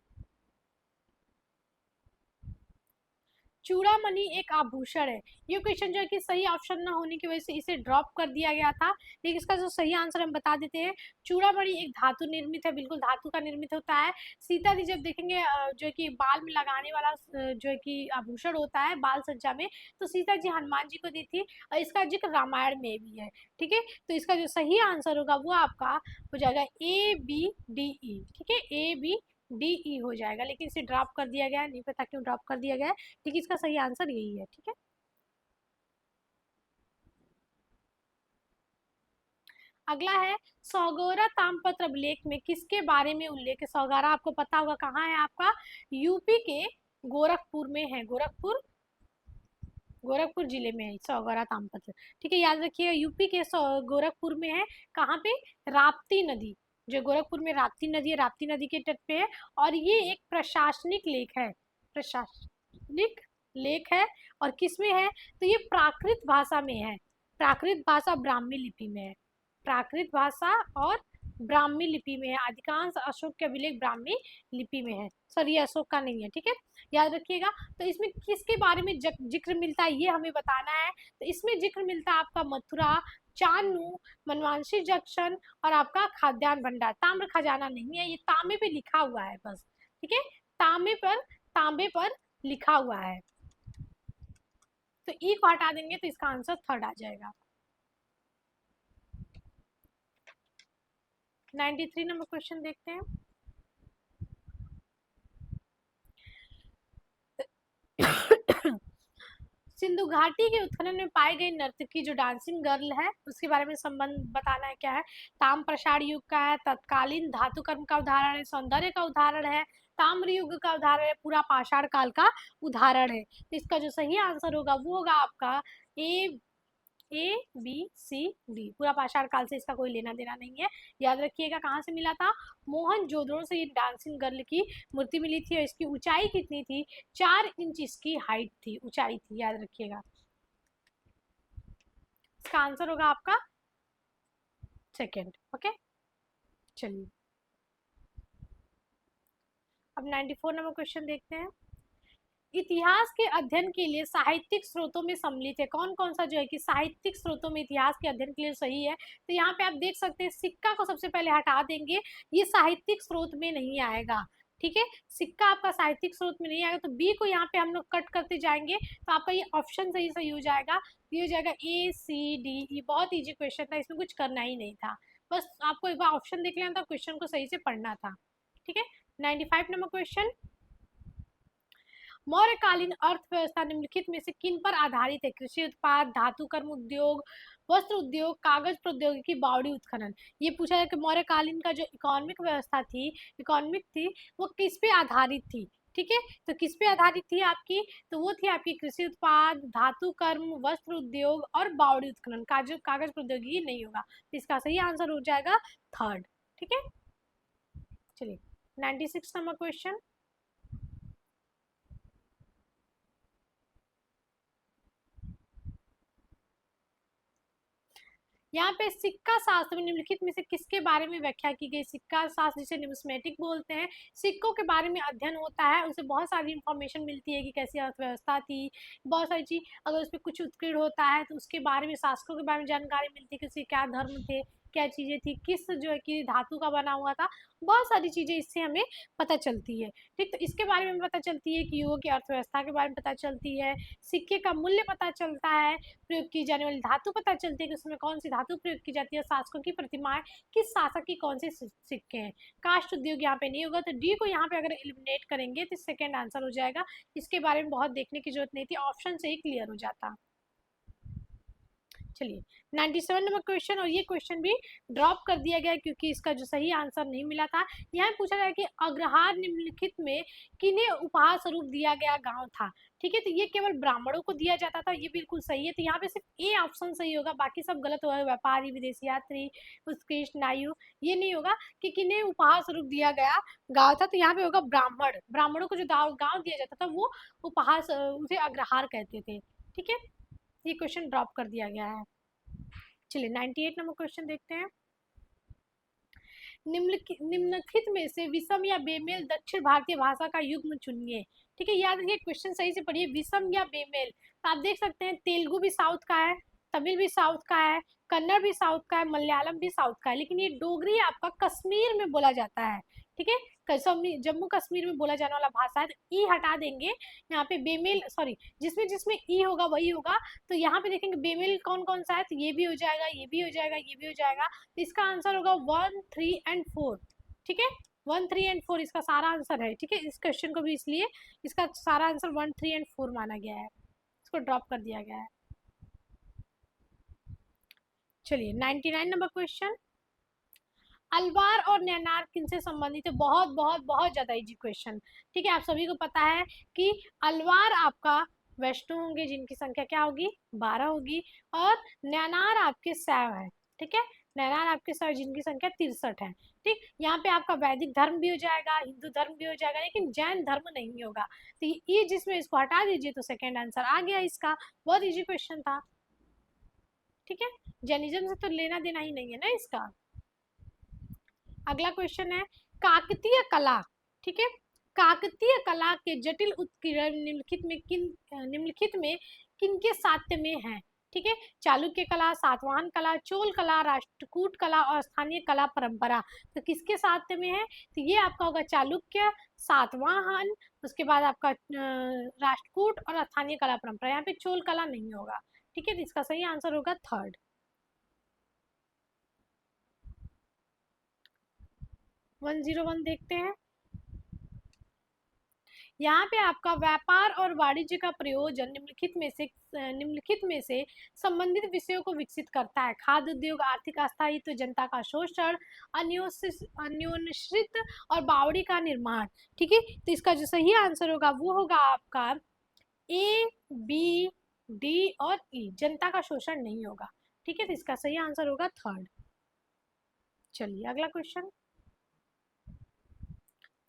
चूड़ामणि एक आभूषण है। ये क्वेश्चन जो है कि सही ऑप्शन ना होने की वजह से इसे ड्रॉप कर दिया गया था, लेकिन इसका जो सही आंसर हम बता देते हैं। चूड़ामणि एक धातु निर्मित है, बिल्कुल धातु का निर्मित होता है। सीता जी जब देखेंगे जो है कि बाल में लगाने वाला जो है कि आभूषण होता है बाल सज्जा में, तो सीता जी हनुमान जी को दी थी, और इसका जिक्र रामायण में भी है। ठीक है। तो इसका जो सही आंसर होगा वो आपका हो जाएगा ABDE। ठीक है। ABDE हो जाएगा, लेकिन इसे ड्रॉप कर दिया गया है, नहीं पता क्यों ड्रॉप कर दिया गया है। ठीक है। इसका सही आंसर यही है। ठीक है। अगला है, सौगोरा ताम्रपत्र अभिलेख में किसके बारे में उल्लेख है? सौगारा आपको पता होगा कहाँ है आपका? यूपी के गोरखपुर में है। गोरखपुर जिले में है सौगोरा ताम्रपत्र। ठीक है। याद रखिएगा, यूपी के गोरखपुर में है। कहाँ पे? राप्ती नदी, जो गोरखपुर में राप्ती नदी है, राप्ती नदी के तट पे है। और ये एक प्रशासनिक लेख है, प्रशासनिक लेख है। और किस में है? तो ये प्राकृत भाषा में है। प्राकृत भाषा ब्राह्मी लिपि में है। प्राकृत भाषा और ब्राह्मी लिपि में है, अधिकांश अशोक के अभिलेख ब्राह्मी लिपि में है। सॉरी, ये अशोक का नहीं है, ठीक है, याद रखिएगा। तो इसमें किसके बारे में जिक्र मिलता है ये हमें बताना है। तो इसमें जिक्र मिलता है आपका मथुरा, चानू, मनवांशी जंक्शन और आपका खाद्यान्न भंडार। ताम्र खजाना नहीं है, ये तांबे पे लिखा हुआ है बस, ठीक है, तांबे पर लिखा हुआ है। तो ई को हटा देंगे तो इसका आंसर थर्ड आ जाएगा। 93 नंबर क्वेश्चन देखते हैं। सिंधु घाटी के उत्खनन में पाई गई नर्तकी जो डांसिंग गर्ल है उसके बारे में संबंध बताना है, क्या है। ताम प्रसार युग का है, तत्कालीन धातु कर्म का उदाहरण है, सौंदर्य का उदाहरण है, ताम्र युग का उदाहरण है, पूरा पाषाण काल का उदाहरण है। तो इसका जो सही आंसर होगा वो होगा आपका ए, ABCD। पूरा पाषाण काल से इसका कोई लेना देना नहीं है। याद रखिएगा कहाँ से मिला था, मोहनजोदड़ो से ये डांसिंग गर्ल की मूर्ति मिली थी और इसकी ऊंचाई कितनी थी, 4 इंच इसकी हाइट थी, ऊंचाई थी, याद रखिएगा। इसका आंसर होगा आपका सेकेंड। ओके, चलिए अब 94 नंबर क्वेश्चन देखते हैं। इतिहास के अध्ययन के लिए साहित्यिक स्रोतों में सम्मिलित है, कौन कौन सा जो है कि साहित्यिक स्रोतों में इतिहास के अध्ययन के लिए सही है। तो यहाँ पे आप देख सकते हैं सिक्का को सबसे पहले हटा देंगे, ये साहित्यिक स्रोत में नहीं आएगा, ठीक है, सिक्का आपका साहित्यिक स्रोत में नहीं आएगा। तो बी को यहाँ पे हम लोग कट करते जाएंगे तो आपका ये ऑप्शन सही सही हो जाएगा, ये हो जाएगा ACD। बहुत ईजी क्वेश्चन था, इसमें कुछ करना ही नहीं था, बस आपको एक बार ऑप्शन देख लेना था, क्वेश्चन को सही से पढ़ना था, ठीक है। 95 नंबर क्वेश्चन, मौर्यकालीन अर्थव्यवस्था निम्नलिखित में से किन पर आधारित है। कृषि उत्पाद, धातु कर्म उद्योग, वस्त्र उद्योग, कागज प्रौद्योगिकी, बावड़ी उत्खनन। ये पूछा है कि मौर्यकालीन का जो इकोनॉमिक थी वो किस पे आधारित थी, ठीक है। तो किस पे आधारित थी आपकी, तो वो थी आपकी कृषि उत्पाद, धातु कर्म, वस्त्र उद्योग और बावड़ी उत्खनन। कागज प्रौद्योगिकी नहीं होगा, तो इसका सही आंसर हो जाएगा थर्ड, ठीक है। चलिए 96 नंबर क्वेश्चन, यहाँ पे सिक्का शास्त्र में निम्नलिखित में से किसके बारे में व्याख्या की गई। सिक्का शास्त्र जिसे न्यूमिस्मेटिक बोलते हैं, सिक्कों के बारे में अध्ययन होता है, उसे बहुत सारी इंफॉर्मेशन मिलती है कि कैसी अर्थव्यवस्था थी, बहुत सारी चीज, अगर उस पर कुछ उत्कीर्ण होता है तो उसके बारे में, शास्त्रों के बारे में जानकारी मिलती है कि उसके क्या धर्म थे, क्या चीजें थी, किस जो है कि धातु का बना हुआ था, बहुत सारी चीजें इससे हमें पता चलती है, ठीक। तो इसके बारे में पता चलती है कि युगों की अर्थव्यवस्था के बारे में पता चलती है, सिक्के का मूल्य पता चलता है, प्रयोग की जाने वाली धातु पता चलती है कि उसमें कौन सी धातु प्रयोग की जाती है, शासकों की प्रतिमाएं, किस शासक की कौन से सिक्के हैं। कास्ट उद्योग यहाँ पे नहीं होगा, तो डी को यहाँ पे अगर एलिमिनेट करेंगे तो सेकंड आंसर हो जाएगा। इसके बारे में बहुत देखने की जरूरत नहीं थी, ऑप्शन से ही क्लियर हो जाता। चलिए 97 नंबर क्वेश्चन, और ये क्वेश्चन भी ड्रॉप कर दिया गया क्योंकि इसका जो सही आंसर नहीं मिला था। यहाँ पूछा गया कि अग्रहार निम्नलिखित में किन्हें उपहार स्वरूप दिया गया गांव था, ठीक है। तो ये केवल ब्राह्मणों को दिया जाता था, ये बिल्कुल सही है। तो यहाँ पे सिर्फ ए ऑप्शन सही होगा, बाकी सब गलत होगा। व्यापारी, विदेशी यात्री, उत्कृष्ट नायु, ये नहीं होगा कि किन्हें उपहार स्वरूप दिया गया गांव था। तो यहाँ पे होगा ब्राह्मण, ब्राह्मणों को जो गाँव दिया जाता था वो उपहार, उसे अग्रहार कहते थे, ठीक है। ये क्वेश्चन ड्रॉप कर दिया गया है। चलिए 98 नंबर क्वेश्चन देखते हैं। निम्नलिखित में से विषम या बेमेल दक्षिण भारतीय भाषा का युग्म चुनिए, ठीक है। याद रखिए, क्वेश्चन सही से पढ़िए, विषम या बेमेल। तो आप देख सकते हैं तेलुगु भी साउथ का है, तमिल भी साउथ का है, कन्नड़ भी साउथ का है, मलयालम भी साउथ का है, लेकिन ये डोगरी आपका कश्मीर में बोला जाता है, ठीक है। जम्मू कश्मीर में बोला जाने वाला भाषा है। तो ई हटा देंगे यहाँ पे, बेमेल सॉरी, जिसमें जिसमें ई होगा वही होगा। तो यहाँ पे देखेंगे बेमेल कौन कौन सा है, तो ये भी हो जाएगा, ये भी हो जाएगा, ये भी हो जाएगा। तो इसका आंसर होगा 1, 3 एंड 4, ठीक है। 1, 3 एंड 4 इसका सारा आंसर है, ठीक है। इस क्वेश्चन को भी इसलिए इसका सारा आंसर 1, 3 एंड 4 माना गया है, इसको ड्रॉप कर दिया गया है। चलिए 99 नंबर क्वेश्चन, अलवार और नैनार किनसे संबंधित है। बहुत बहुत बहुत ज्यादा इजी क्वेश्चन, ठीक है। आप सभी को पता है कि अलवार आपका वैष्णव होंगे जिनकी संख्या क्या होगी, 12 होगी, और नैनार आपके सैव है, ठीक है। नैनार आपके सैव जिनकी संख्या 63 है, ठीक। यहाँ पे आपका वैदिक धर्म भी हो जाएगा, हिंदू धर्म भी हो जाएगा, लेकिन जैन धर्म नहीं होगा। तो ये जिसमें इसको हटा दीजिए तो सेकेंड आंसर आ गया इसका। बहुत इजी क्वेश्चन था, ठीक है। जैनिज्म से तो लेना देना ही नहीं है ना इसका। अगला क्वेश्चन है काकतीय कला, ठीक है, काकतीय कला के जटिल उत्कीर्ण निम्नलिखित में किनके साक्ष्य में है? ठीक है, चालुक्य कला, सातवाहन कला, चोल कला, राष्ट्रकूट कला और स्थानीय कला परंपरा, तो किसके साक्ष्य में है? तो ये आपका होगा चालुक्य, सातवाहन, उसके बाद आपका राष्ट्रकूट और स्थानीय कला परंपरा। यहाँ पे चोल कला नहीं होगा, ठीक है, तो इसका सही आंसर होगा थर्ड। 101 देखते हैं। यहाँ पे आपका व्यापार और वाणिज्य का प्रयोजन निम्नलिखित में से संबंधित विषयों को विकसित करता है। खाद्य उद्योग, आर्थिक अस्थायित्व, जनता का शोषण, अन्योन्याश्रित और बावड़ी का निर्माण, ठीक है, तो इसका जो सही आंसर होगा वो होगा आपका ए, बी, डी और ई, जनता का शोषण नहीं होगा, ठीक है, तो इसका सही आंसर होगा थर्ड। चलिए अगला क्वेश्चन,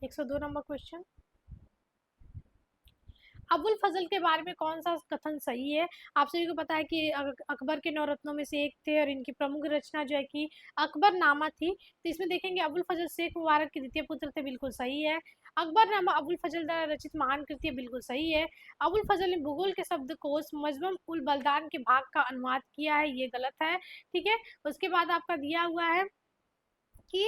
102 नंबर क्वेश्चन, अबुल फजल के बारे में कौन सा कथन सही है? आप सभी को पता है कि अकबर के नौरत्नों में से एक थे और इनकी प्रमुख रचना जो है कि अकबरनामा थी, तो इसमें देखेंगे अबुल फजल शेख मुबारक के द्वितीय पुत्र थे, बिल्कुल सही है। अकबरनामा अबुल फजल द्वारा रचित महान कृति है, बिल्कुल सही है। अबुल फजल ने भूगोल के शब्दकोश मजमम उल बलदान के भाग का अनुवाद किया है, ये गलत है, ठीक है। उसके बाद आपका दिया हुआ है कि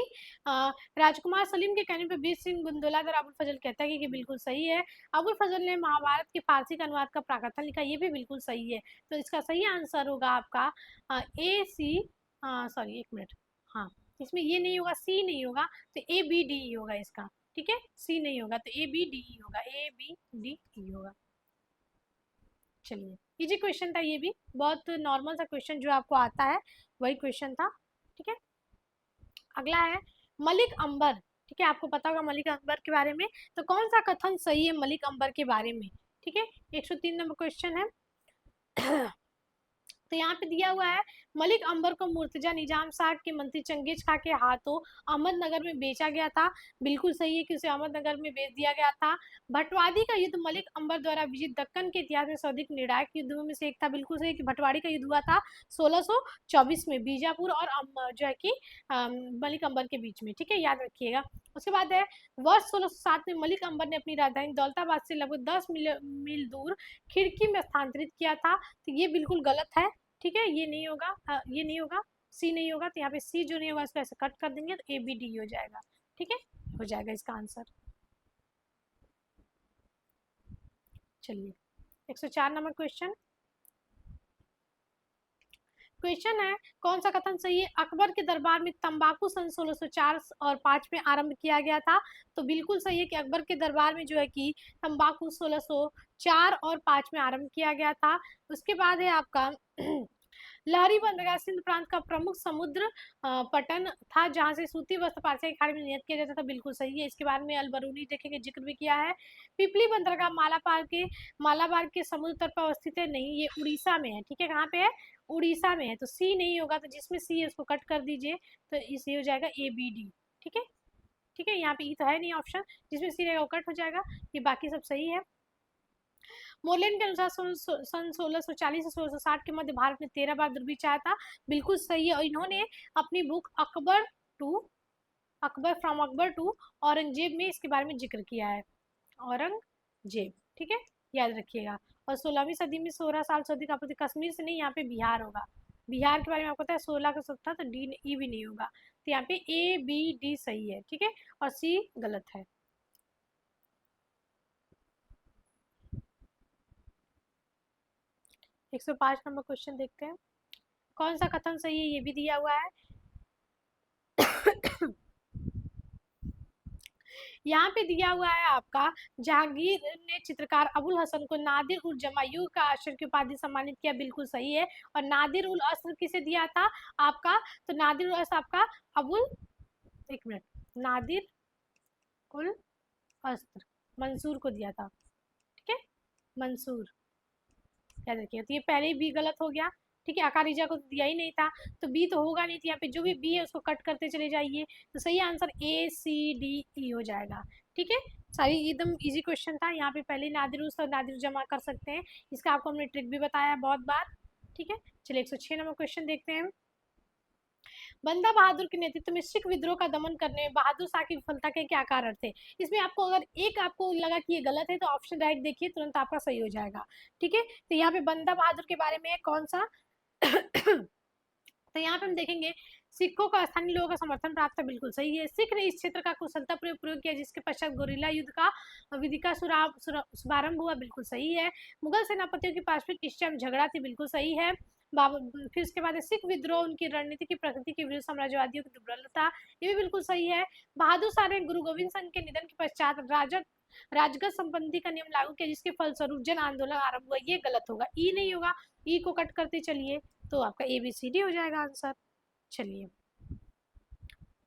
राजकुमार सलीम के कहने पर बीर सिंह गुंदोलाधर अबुल फजल कहता है कि बिल्कुल सही है। अबुल फजल ने महाभारत के फारसी का अनुवाद का प्राकथन लिखा, ये भी बिल्कुल सही है, तो इसका सही आंसर होगा आपका ए सी, सॉरी एक मिनट, हाँ इसमें ये नहीं होगा, सी नहीं होगा, तो ए बी डी ई होगा इसका, ठीक है, सी नहीं होगा तो ए बी डी ई होगा, ए बी डी ई होगा। चलिए इजी क्वेश्चन था, ये भी बहुत नॉर्मल सा क्वेश्चन जो आपको आता है वही क्वेश्चन था, ठीक है। अगला है मलिक अंबर, ठीक है, आपको पता होगा मलिक अंबर के बारे में, तो कौन सा कथन सही है मलिक अंबर के बारे में? ठीक है, 103 नंबर क्वेश्चन है। तो यहाँ पे दिया हुआ है मलिक अंबर को मुर्तजा निजाम शाह के मंत्री चंगेज खां के हाथों अहमदनगर में बेचा गया था, बिल्कुल सही है कि उसे अहमदनगर में बेच दिया गया था। भटवाड़ी का युद्ध मलिक अंबर द्वारा विजित दक्कन के इतिहास में सर्वाधिक निर्णायक युद्धों में से एक था, बिल्कुल सही कि भटवाड़ी का युद्ध हुआ था 1624 में बीजापुर और जो है कि मलिक अंबर के बीच में, ठीक है, याद रखिएगा। उसके बाद है वर्ष 1607 में मलिक अंबर ने अपनी राजधानी दौलताबाद से लगभग 10 मील दूर खिड़की में स्थानांतरित किया था, तो ये बिल्कुल गलत है, ठीक है, ये नहीं होगा, ये नहीं होगा, सी नहीं होगा, तो यहाँ पे सी जो नहीं होगा इसको ऐसे कट कर देंगे तो ए बी डी हो जाएगा, ठीक है, हो जाएगा इसका आंसर। चलिए 104 नंबर क्वेश्चन, क्वेश्चन है कौन सा कथन सही है? अकबर के दरबार में तंबाकू सन 1604 और 5 में आरंभ किया गया था, तो बिल्कुल सही है कि अकबर के दरबार में जो है कि तंबाकू 1604 और 5 में आरंभ किया गया था। उसके बाद है आपका लहरी बंदरगाह सिंध प्रांत का प्रमुख समुद्र पटन था जहां से सूती वस्त्र पारसिया की खाड़ी में निर्यात किया जाता था, बिल्कुल सही है। इसके बारे में अलबरूनी देखेंगे जिक्र भी किया है। पिपली बंदरगाह मालाबार के समुद्र तट पर अवस्थित है, नहीं ये उड़ीसा में है, ठीक है, कहाँ पे है? उड़ीसा में है, तो सी नहीं होगा, तो जिसमें सी है उसको कट कर दीजिए, तो इसे हो जाएगा ए बी डी, ठीक है, ठीक है, यहाँ पे ई तो है नहीं ऑप्शन, जिसमें सी रहेगा वो कट हो जाएगा, ये बाकी सब सही है। मोरलेन के अनुसार सन 1640 से 1660 के मध्य भारत में 13 बार दुर्भिक्ष आया था, बिल्कुल सही है, और इन्होंने अपनी book Akbar from Akbar to Aurangzeb में इसके बारे में जिक्र किया है, औरंगजेब, ठीक है, याद रखिएगा। और 16वीं सदी में 16 साल से अधिक आपत्ति, कश्मीर से नहीं, यहाँ पे बिहार होगा, बिहार के बारे में आपको पता है 16 का सब था, तो डी ई भी नहीं होगा, तो यहाँ पे ए बी डी सही है, ठीक है, और सी गलत है। 105 नंबर क्वेश्चन देखते हैं, कौन सा कथन सही है? ये भी दिया हुआ है। यहाँ पे दिया हुआ है आपका जहांगीर ने चित्रकार अबुल हसन को नादिर उल जमायू का अशर की उपाधि सम्मानित किया, बिल्कुल सही है। और नादिर उल अस्र किसे दिया था आपका? तो नादिर उल अस्र आपका अबुल, एक मिनट, नादिर उल अस्र मंसूर को दिया था, ठीक है, मंसूर, याद रखिए। तो ये पहले ही बी गलत हो गया, ठीक है, अकारिजा को दिया ही नहीं था, तो बी तो होगा नहीं, तो यहाँ पे जो भी बी है उसको कट करते चले जाइए, तो सही answer A C D E हो जाएगा, ठीक है। सारी एकदम इजी क्वेश्चन था, यहाँ पे पहले नादिर और नादिर जमा कर सकते हैं, इसका आपको हमने ट्रिक भी बताया है बहुत बार, ठीक है। चलिए 106 नंबर क्वेश्चन देखते हैं। बंदा बहादुर के नेतृत्व में सिख विद्रोह का दमन करने में बहादुर शाह की विफलता के क्या कारण थे? इसमें आपको अगर एक आपको लगा कि ये गलत है तो ऑप्शन राइट देखिए, तुरंत आपका सही हो जाएगा। ठीक है, तो यहाँ पे बंदा बहादुर के बारे में कौन सा तो यहाँ पे हम देखेंगे सिखों को स्थानीय लोगों का समर्थन प्राप्त था, बिल्कुल सही है। सिख ने इस क्षेत्र का कुशलतापूर्वक प्रयोग किया, जिसके पश्चात गोरिल्ला युद्ध का विधि का शुभारंभ हुआ, बिल्कुल सही है। मुगल सेनापतियों की पारस्परिक ईर्ष्या में झगड़ा थी, बिल्कुल सही है। फिर उसके बाद सिख विद्रोह उनकी रणनीति की प्रकृति के विरुद्ध साम्राज्यवादियों की दुर्बलता, ये भी बिल्कुल सही है। बहादुर शाह ने गुरु गोविंद सिंह के निधन के पश्चात राजगत संबंधी का नियम लागू किया, जिसके फलस्वरूप जन आंदोलन आरंभ हुआ, ये गलत होगा, ई नहीं होगा, ई को कट करते चलिए तो आपका ABCD हो जाएगा आंसर। चलिए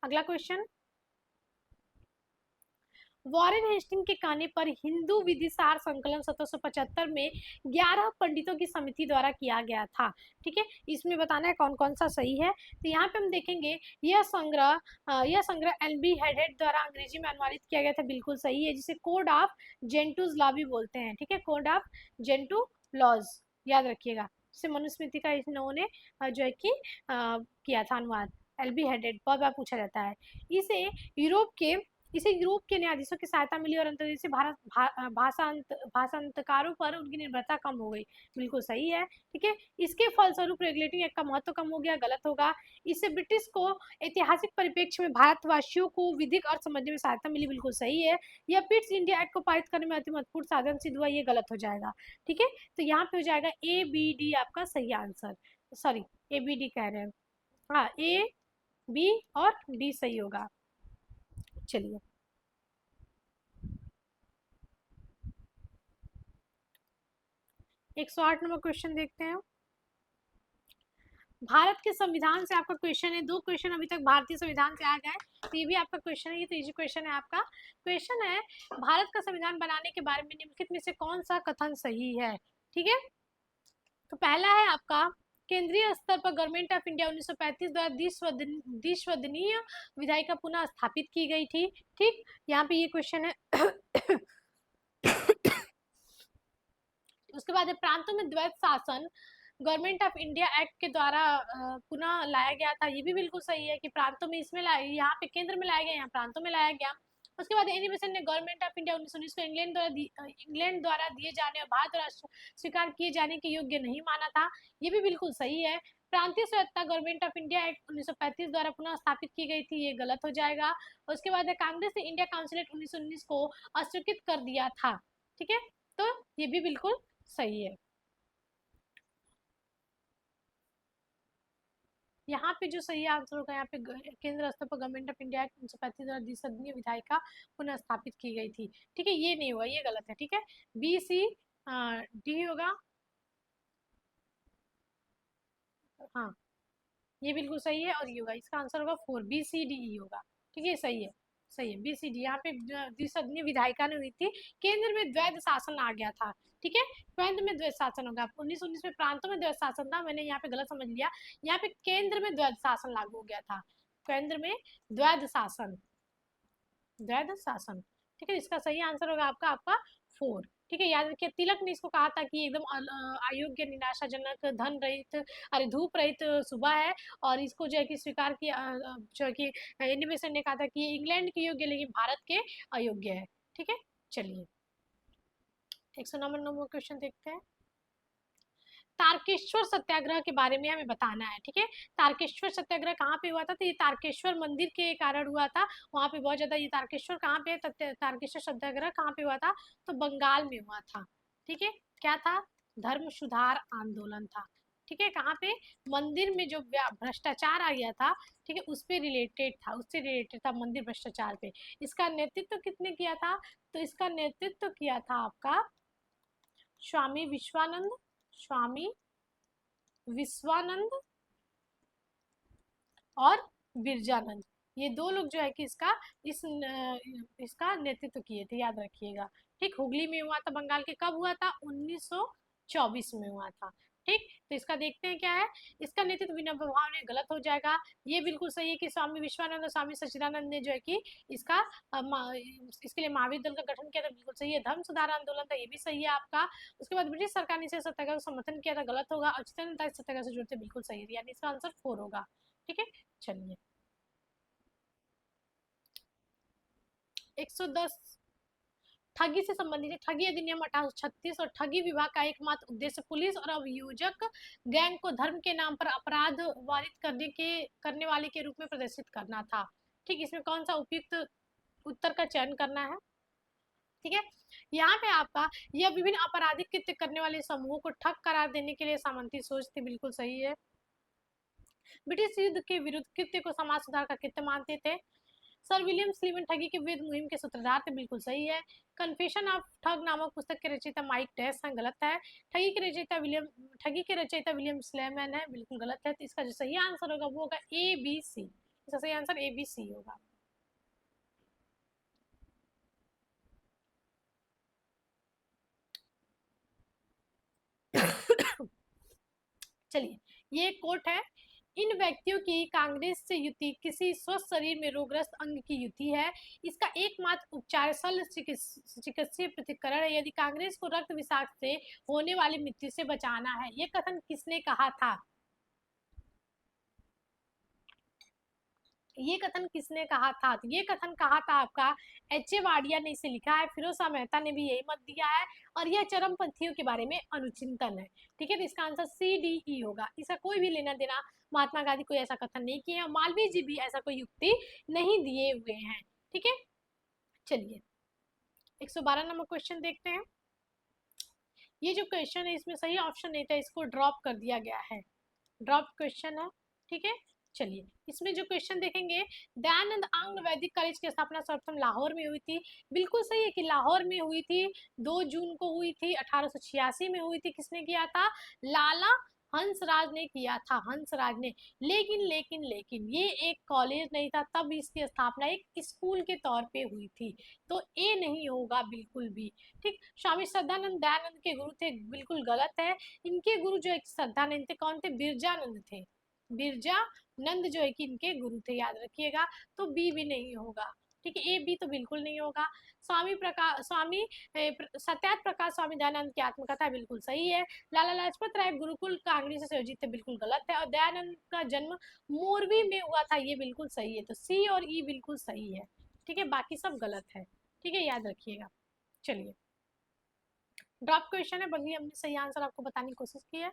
अगला क्वेश्चन, वॉरेन हेस्टिंग के कहने पर हिंदू विधिसार संकलन 1775 में 11 पंडितों की समिति द्वारा किया गया था। ठीक है, इसमें बताना है कौन कौन सा सही है। तो यहाँ पे हम देखेंगे यह संग्रह LB हेडेड द्वारा अंग्रेजी में अनुवादित किया गया था, बिल्कुल सही है, जिसे कोड ऑफ जेंटूज लॉ भी बोलते हैं। ठीक है, कोड ऑफ जेंटू लॉज याद रखिएगा, जिसे मनुस्मृति का इन्होंने जो है कि किया था अनुवाद। LB हेडेड बहुत बार पूछा जाता है। इसे यूरोप के इसे यूरोप के न्यायाधीशों की सहायता मिली और अंतर्देशीय भाषांतकारों पर उनकी निर्भरता कम हो गई, बिल्कुल सही है। ठीक है, इसके फलस्वरूप रेगुलेटिंग एक्ट का महत्व कम हो गया, गलत होगा। इससे ब्रिटिश को ऐतिहासिक परिप्रेक्ष्य में भारतवासियों को विधिक अर्थ समझने में सहायता मिली, बिल्कुल सही है। यह पिट्स इंडिया एक्ट को पारित करने में अति महत्वपूर्ण साधन सिद्ध हुआ, ये गलत हो जाएगा। ठीक है, तो यहाँ पे हो जाएगा ABD आपका सही आंसर, सॉरी ABD कह रहे हैं, हाँ A B और D सही होगा। चलिए 108 नंबर क्वेश्चन देखते हैं। भारत के संविधान से आपका क्वेश्चन है, 2 क्वेश्चन अभी तक भारतीय संविधान से आ गए, तो ये भी आपका क्वेश्चन है, ये तो इजी क्वेश्चन है आपका। क्वेश्चन है, भारत का संविधान बनाने के बारे में निम्नलिखित में से कौन सा कथन सही है? ठीक है, तो पहला है आपका, केंद्रीय स्तर पर गवर्नमेंट ऑफ इंडिया 1935 द्वारा द्विसदनीय विधायिका पुनः स्थापित की गई थी। ठीक, यहाँ पे ये क्वेश्चन है। उसके बाद प्रांतों में द्वैत शासन गवर्नमेंट ऑफ इंडिया एक्ट के द्वारा पुनः लाया गया था, ये भी बिल्कुल सही है कि प्रांतों में इसमें यहाँ पे केंद्र में लाया गया, यहाँ प्रांतों में लाया गया। उसके बाद एनिमेशन ने गवर्नमेंट ऑफ इंडिया 1919 को इंग्लैंड द्वारा दिए जाने और भारत द्वारा स्वीकार किए जाने के योग्य नहीं माना था, ये भी बिल्कुल सही है। प्रांतीय स्वायत्तता गवर्नमेंट ऑफ इंडिया एक्ट 1935 द्वारा पुनः स्थापित की गई थी, ये गलत हो जाएगा। उसके बाद कांग्रेस ने इंडिया काउंसिल एक्ट 1919 को अस्वीकृत कर दिया था। ठीक है, तो ये भी बिल्कुल सही है। यहाँ पे जो सही आंसर होगा, यहाँ पे केंद्र स्तर पर गवर्नमेंट ऑफ इंडिया 1935 द्वारा द्विसदनीय विधायिका पुनः स्थापित की गई थी। ठीक है, ये नहीं हुआ, ये गलत है। ठीक है, BCD होगा, हाँ ये बिल्कुल सही है, और ये होगा, इसका आंसर होगा 4 BCDE होगा। ठीक है, सही है, सही है BCD। यहाँ पे द्विसदनीय विधायिका ने हुई थी, केंद्र में द्वैध शासन आ गया था। ठीक है, केंद्र में द्वैध शासन होगा, 1919 में प्रांतों में द्वैध शासन था, मैंने यहाँ पे गलत समझ लिया, यहाँ पे केंद्र में द्वैध शासन लागू हो गया था, केंद्र में द्वैध शासन, द्वैध शासन। ठीक है, इसका सही आंसर होगा आपका आपका 4। ठीक है, याद रखिए, तिलक ने इसको कहा था कि एकदम अयोग्य, निराशाजनक, धन रहित, अरे धूप रहित सुबह है, और इसको जो है कि स्वीकार किया, जो है कि एनिमेशन ने कहा था कि इंग्लैंड के योग्य लेकिन भारत के अयोग्य है। ठीक है, चलिए 109 क्वेश्चन देखते हैं। तारकेश्वर सत्याग्रह के बारे में हमें बताना है। ठीक है, तारकेश्वर सत्याग्रह कहाँ पे हुआ था? तो ये तारकेश्वर मंदिर के कारण हुआ था, वहां पे बहुत ज्यादा, ये तारकेश्वर कहाँ पे है, तारकेश्वर सत्याग्रह कहाँ पे हुआ था? तो बंगाल में हुआ था। ठीक है, क्या था? धर्म सुधार आंदोलन था। ठीक है, कहाँ पे? मंदिर में जो भ्रष्टाचार आ गया था, ठीक है, उस पे रिलेटेड था, उससे रिलेटेड था, मंदिर भ्रष्टाचार पे। इसका नेतृत्व किसने किया था? तो इसका नेतृत्व किया था आपका स्वामी विश्वानंद, स्वामी विश्वानंद और बिरजानंद, ये 2 लोग जो है कि इसका नेतृत्व किए थे, याद रखिएगा। ठीक, हुगली में हुआ था, बंगाल के, कब हुआ था? 1924 में हुआ था। ठीक, तो इसका देखते हैं क्या है। इसका नेतृत्व विनोबा भावे ने, गलत हो जाएगा। ये बिल्कुल सही है कि स्वामी विश्वानंद और स्वामी सच्चिदानंद ने जो है कि इसका इसके लिए महावीर दल का गठन किया था, बिल्कुल सही है। धर्म सुधार आंदोलन था, ये भी सही है आपका। उसके बाद ब्रिटिश सरकार ने इसे सत्याग्रह का समर्थन किया था, गलत होगा। और सत्याग्रह से जुड़ते, बिल्कुल सही है, यानी इसका आंसर 4 होगा। ठीक है, चलिए 110 ठगी से संबंधित है। ठगी अधिनियम 1836 और ठगी विभाग का एकमात्र उद्देश्य पुलिस और अभियोजक गैंग को धर्म के नाम पर अपराध वारित करने वाले के रूप में प्रदर्शित करना था। ठीक, इसमें कौन सा उपयुक्त उत्तर का चयन करना है? ठीक है, यहाँ पे आपका यह विभिन्न आपराधिक कृत्य करने वाले समूहों को ठग करार देने के लिए सामंती सोच थी, बिल्कुल सही है। ब्रिटिश युद्ध के विरुद्ध कृत्य को समाज सुधार का कृत्य मानते थे। सर विलियम स्लीवन ठगी के विरुद्ध मुहिम के सूत्रधार थे, बिल्कुल सही है। कन्फेशन ऑफ ठग नामक पुस्तक के रचयिता माइक टेस हैं, गलत है। ठगी के रचयिता विलियम स्लेमैन है, बिल्कुल गलत है। तो इसका जो सही आंसर होगा वो होगा ए बी सी। इसका सही आंसर ए बी सी होगा। चलिए, ये कोट है, इन व्यक्तियों की कांग्रेस से युति किसी स्वस्थ शरीर में रोगग्रस्त अंग की युति है। इसका एकमात्र उपचार शल्य चिकित्सीय प्रतिकरण है यदि कांग्रेस को रक्त विषाक्त से होने वाली मृत्यु से बचाना है। ये कथन किसने कहा था? ये कथन किसने कहा था? तो ये कथन कहा था आपका एच ए वाडिया ने इसे लिखा है, फिरोज शाह मेहता ने भी यही मत दिया है, और यह चरमपंथियों के बारे में अनुचिंतन है। ठीक है, तो इसका आंसर सी डी ई होगा। इसका कोई भी लेना देना महात्मा गांधी कोई ऐसा कथन नहीं किया है, मालवीय जी भी ऐसा कोई युक्ति नहीं दिए हुए हैं। ठीक है, चलिए 112 नंबर क्वेश्चन देखते हैं। ये जो क्वेश्चन है इसमें सही ऑप्शन नहीं था, इसको ड्रॉप कर दिया गया है, ड्रॉप क्वेश्चन है। ठीक है, चलिए इसमें जो क्वेश्चन देखेंगे, दयानंद आंग्ल वैदिक कॉलेज की स्थापना सर्वप्रथम लाहौर में हुई थी। बिल्कुल सही है कि लाहौर में हुई थी, 2 जून को हुई थी, 1886 में हुई थी। किसने किया था? लाला हंसराज ने किया था, हंसराज ने। लेकिन ये एक कॉलेज नहीं था, तब इसकी स्थापना एक स्कूल के तौर पे हुई थी। तो ए नहीं होगा बिल्कुल भी। ठीक, स्वामी श्रद्धानंद दयानंद के गुरु थे, बिल्कुल गलत है। इनके गुरु जो एक श्रद्धानंद थे, कौन थे? बिरजानंद थे। बिरजा नंद जो है कि इनके गुरु थे, याद रखिएगा। तो बी भी नहीं होगा। ठीक है, ए बी तो बिल्कुल नहीं होगा। स्वामी सत्यार्थ प्रकाश स्वामी दयानंद की आत्मकथा बिल्कुल सही है। लाला लाजपत राय गुरुकुल कांग्रेस से आयोजित थे, बिल्कुल गलत है। और दयानंद का जन्म मोरवी में हुआ था, ये बिल्कुल सही है। तो सी और ई बिल्कुल सही है। ठीक है, बाकी सब गलत है। ठीक है, याद रखिएगा। चलिए ड्रॉप क्वेश्चन है, बल्कि हमने सही आंसर आपको बताने की कोशिश की है।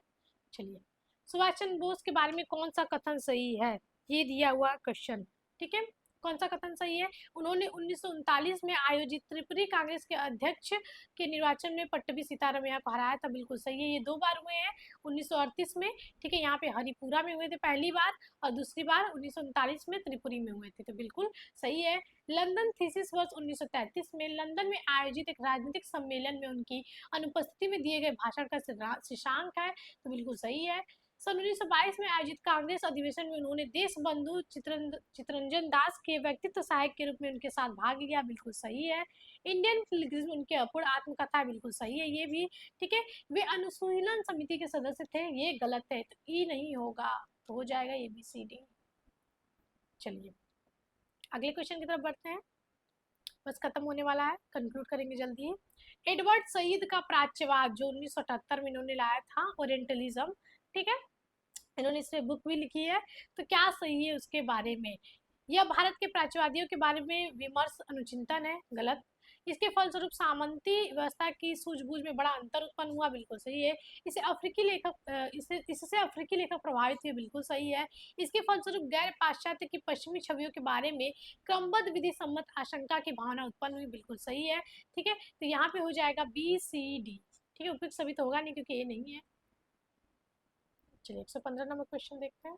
चलिए, सुभाष चंद्र बोस के बारे में कौन सा कथन सही है? ये दिया हुआ क्वेश्चन। ठीक है, कौन सा कथन सही है? उन्होंने 1939 में आयोजित त्रिपुरी कांग्रेस के अध्यक्ष के निर्वाचन में पट्टभी सीतारमैया को हराया था, बिल्कुल सही है। ये 2 बार हुए हैं, 1938 में, ठीक है, यहाँ पे हरिपुरा में हुए थे पहली बार, और दूसरी बार 1939 में त्रिपुरी में हुए थे, तो बिल्कुल सही है। लंदन थीसिस वर्ष 1933 में लंदन में आयोजित एक राजनीतिक सम्मेलन में उनकी अनुपस्थिति में दिए गए भाषण का शीर्षांक है, तो बिल्कुल सही है। सन 1922 में आयोजित कांग्रेस अधिवेशन में उन्होंने देश बंधु चितरंजन दास के व्यक्तित्व सहायक के रूप में उनके साथ भाग लिया, बिल्कुल सही है। इंडियन फिल्म उनके अपूर्ण आत्मकथा, बिल्कुल सही है ये भी। ठीक है, वे अनुशीलन समिति के सदस्य थे, ये गलत है, तो ई नहीं होगा, तो हो जाएगा ए बी सी डी। चलिए अगले क्वेश्चन की तरफ बढ़ते हैं, बस खत्म होने वाला है, कंक्लूड करेंगे जल्दी ही। एडवर्ड सईद का प्राच्यवाद जो 1978 में इन्होंने लाया था, ओरिएंटलिज्म, ठीक है, इन्होंने इस बुक भी लिखी है, तो क्या सही है उसके बारे में? यह भारत के प्राच्यवादियों के बारे में विमर्श अनुचिंतन है, गलत। इसके फलस्वरूप सामंती व्यवस्था की सूझबूझ में बड़ा अंतर उत्पन्न हुआ, बिल्कुल सही है। इससे अफ्रीकी लेखक प्रभावित हुए, बिल्कुल सही है। इसके फलस्वरूप गैर पाश्चात्य की पश्चिमी छवियों के बारे में क्रमबद्ध विधि सम्मत आशंका की भावना उत्पन्न हुई, बिल्कुल सही है। ठीक है, तो यहाँ पे हो जाएगा बी सी डी। ठीक है, उपयुक्त सभी तो होगा नहीं क्योंकि ये नहीं है। चलिए 115 नंबर क्वेश्चन देखते हैं।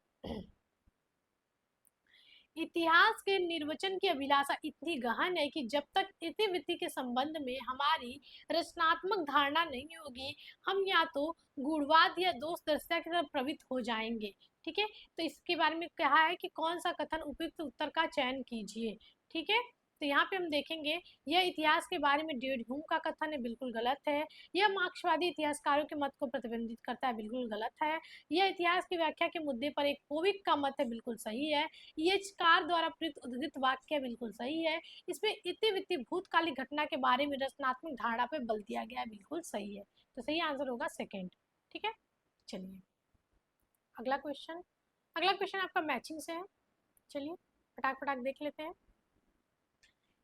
इतिहास के निर्वचन की अभिलाषा इतनी गहन है कि जब तक इतिवृत्ति के संबंध में हमारी रचनात्मक धारणा नहीं होगी, हम या तो गूढ़वाद या दोषदर्शिता की तरफ प्रवृत्त हो जाएंगे। ठीक है, तो इसके बारे में कहा है कि कौन सा कथन उपयुक्त उत्तर का चयन कीजिए। ठीक है, तो यहाँ पे हम देखेंगे, यह इतिहास के बारे में डेविड ह्यूम का कथन है, बिल्कुल गलत है। यह मार्क्सवादी इतिहासकारों के मत को प्रतिबिंबित करता है, बिल्कुल गलत है। यह इतिहास की व्याख्या के मुद्दे पर एक कोविक का मत है, बिल्कुल सही है। ये कार द्वारा प्रयुक्त उद्धृत वाक्य, बिल्कुल सही है। इसमें इतिवृत्ति भूतकालिक घटना के बारे में रचनात्मक धारणा पे बल दिया गया है, बिल्कुल सही है। तो सही आंसर होगा सेकंड। ठीक है, चलिए अगला क्वेश्चन। अगला क्वेश्चन आपका मैचिंग से है, चलिए फटाक फटाक देख लेते हैं।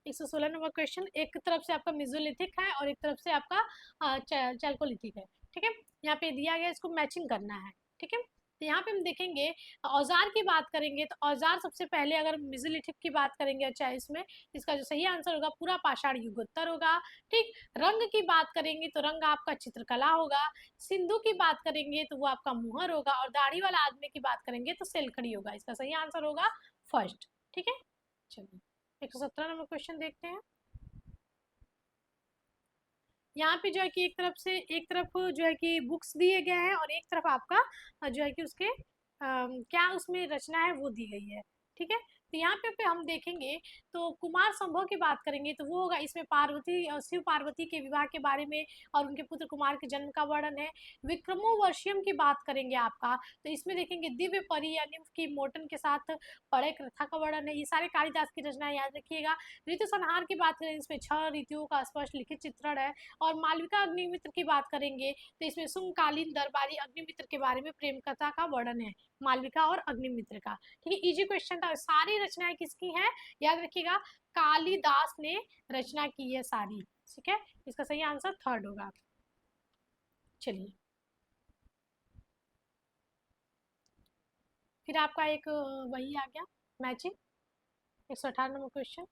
116 नंबर क्वेश्चन, एक तरफ से आपका मेसोलिथिक है और एक तरफ से आपका चैल्कोलिथिक है, ठीक है। यहाँ पे दिया गया, इसको मैचिंग करना है, ठीक है। तो यहाँ पे हम देखेंगे औजार की बात करेंगे तो औजार सबसे पहले अगर मेसोलिथिक की बात करेंगे, अच्छा इसमें इसका जो सही आंसर होगा पूरा पाषाण युगोत्तर होगा, ठीक। रंग की बात करेंगे तो रंग आपका चित्रकला होगा, सिंधु की बात करेंगे तो वो आपका मुहर होगा, और दाढ़ी वाला आदमी की बात करेंगे तो सेलखड़ी होगा। इसका सही आंसर होगा फर्स्ट, ठीक है। चलिए 117 नंबर क्वेश्चन देखते हैं। यहाँ पे जो है कि एक तरफ जो है कि बुक्स दिए गए हैं और एक तरफ आपका जो है कि उसके क्या उसमें रचना है वो दी गई है, ठीक है। तो यहाँ पे हम देखेंगे तो कुमार संभव की बात करेंगे तो वो होगा, इसमें पार्वती और शिव पार्वती के विवाह के बारे में और उनके पुत्र कुमार के जन्म का वर्णन है। विक्रमोर्वशियम की बात करेंगे आपका तो इसमें देखेंगे दिव्य परी या निम्फ की मोटन के साथ पड़े कथा का वर्णन है। ये सारे कालिदास की रचनाएं याद रखिएगा। ऋतु संहार की बात करें इसमें 6 ऋतुओं का स्पष्ट लिखित चित्रण है। और मालविका अग्निमित्र की बात करेंगे तो इसमें सुंगकालीन दरबारी अग्निमित्र के बारे में प्रेम कथा का वर्णन है, मालविका और अग्निमित्र का, ठीक है। इजी क्वेश्चन था। सारी रचनाएं किसकी हैं याद रखिएगा, कालिदास ने रचना की है सारी, ठीक है। इसका सही आंसर थर्ड होगा। चलिए फिर आपका एक वही आ गया मैचिंग, 118 नंबर क्वेश्चन।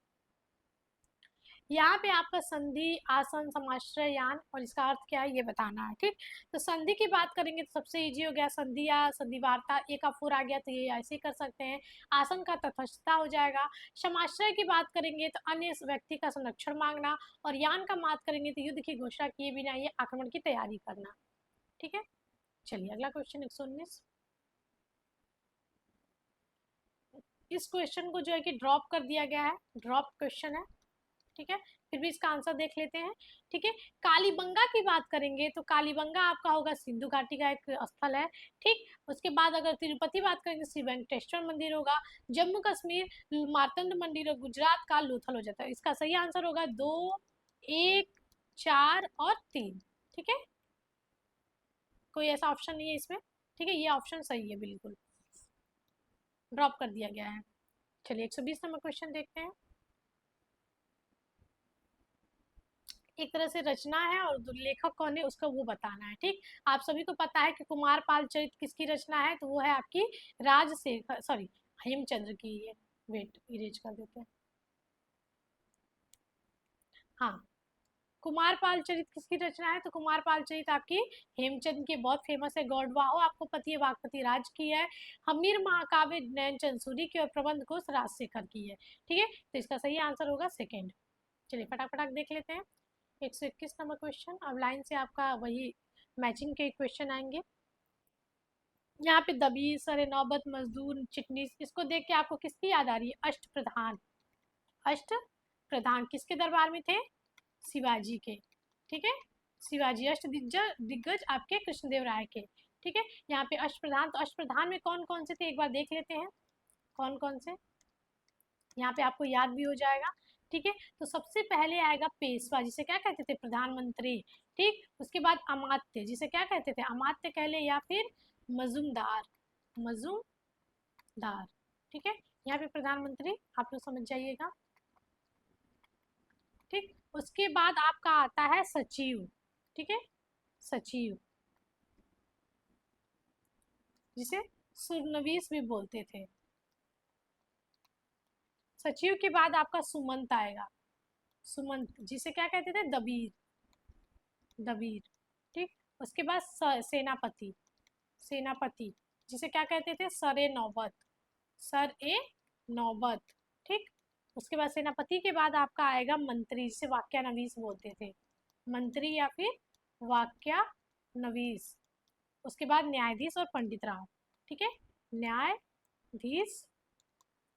यहाँ पे आपका संधि, आसन, समाश्रय, यान और इसका अर्थ क्या है ये बताना है, ठीक। तो संधि की बात करेंगे तो सबसे इजी हो गया संधि या संधि वार्ता, एक अफुर आ गया तो ये ऐसे ही कर सकते हैं। आसन का तटस्थता हो जाएगा। समाश्रय की बात करेंगे तो अन्य व्यक्ति का संरक्षण मांगना, और यान का बात करेंगे तो युद्ध की घोषणा किए बिना ये आक्रमण की तैयारी करना, ठीक है। चलिए अगला क्वेश्चन 119। इस क्वेश्चन को जो है कि ड्रॉप कर दिया गया है, ड्रॉप क्वेश्चन है, ठीक है। फिर भी इसका आंसर देख लेते हैं, ठीक है। कालीबंगा की बात करेंगे तो कालीबंगा आपका होगा सिंधु घाटी का एक स्थल है, ठीक। उसके बाद अगर तिरुपति बात करेंगे श्री वेंकटेश्वर मंदिर होगा। जम्मू कश्मीर मार्तंड मंदिर और गुजरात का लोथल हो जाता है। इसका सही आंसर होगा 2, 1, 4 और 3, ठीक है। कोई ऐसा ऑप्शन नहीं है इसमें, ठीक है, ये ऑप्शन सही है बिल्कुल, ड्रॉप कर दिया गया है। चलिए 120 नंबर क्वेश्चन देखते हैं। एक तरह से रचना है और लेखक कौन है उसका वो बताना है, ठीक। आप सभी को पता है कि कुमार पाल चरित किसकी रचना है तो वो है आपकी राजशेखर, सॉरी हेमचंद्र की है। वेट इरेज कर देते हैं। हाँ, कुमार पाल चरित किसकी रचना है तो कुमार पाल चरित आपकी हेमचंद की बहुत फेमस है। गौडवाहो आपको पति है वागपति राज की है। हमीर महाकाव्य नैनचंद सूरी की, और प्रबंध को राजशेखर की है, ठीक है। तो इसका सही आंसर होगा सेकेंड। चलिए फटाफट देख लेते हैं। 121 नंबर क्वेश्चन, अब लाइन से आपका वही मैचिंग के क्वेश्चन आएंगे। यहाँ पे दबीर, सरे नौबत, मजदूर, चिटनीस, इसको देख के आपको किसकी याद आ रही है, अष्ट प्रधान। अष्ट प्रधान किसके दरबार में थे, शिवाजी के, ठीक है। शिवाजी अष्ट दिग्गज आपके कृष्णदेव राय के, ठीक है। यहाँ पे अष्ट प्रधान, तो अष्ट प्रधान में कौन कौन से थे एक बार देख लेते हैं, कौन कौन से, यहाँ पे आपको याद भी हो जाएगा, ठीक है। तो सबसे पहले आएगा पेशवा जिसे क्या कहते थे, प्रधानमंत्री, ठीक। उसके बाद अमात्य जिसे क्या कहते थे, अमात्य कह ले या फिर मजूमदार, मजूमदार, ठीक है। यहाँ पे प्रधानमंत्री आप लोग समझ जाइएगा, ठीक। उसके बाद आपका आता है सचिव, ठीक है, सचिव जिसे सुरनवीस भी बोलते थे। सचिव के बाद आपका सुमंत आएगा, सुमंत जिसे क्या कहते थे, दबीर, दबीर, ठीक। उसके बाद सेनापति, सेनापति जिसे क्या कहते थे, सर ए नौबत, सर ए नौबत, ठीक। उसके बाद सेनापति के बाद आपका आएगा मंत्री जिसे वाक्यानवीस बोलते थे, मंत्री या फिर वाक्यानवीस। उसके बाद न्यायाधीश और पंडित राव, ठीक है, न्यायाधीश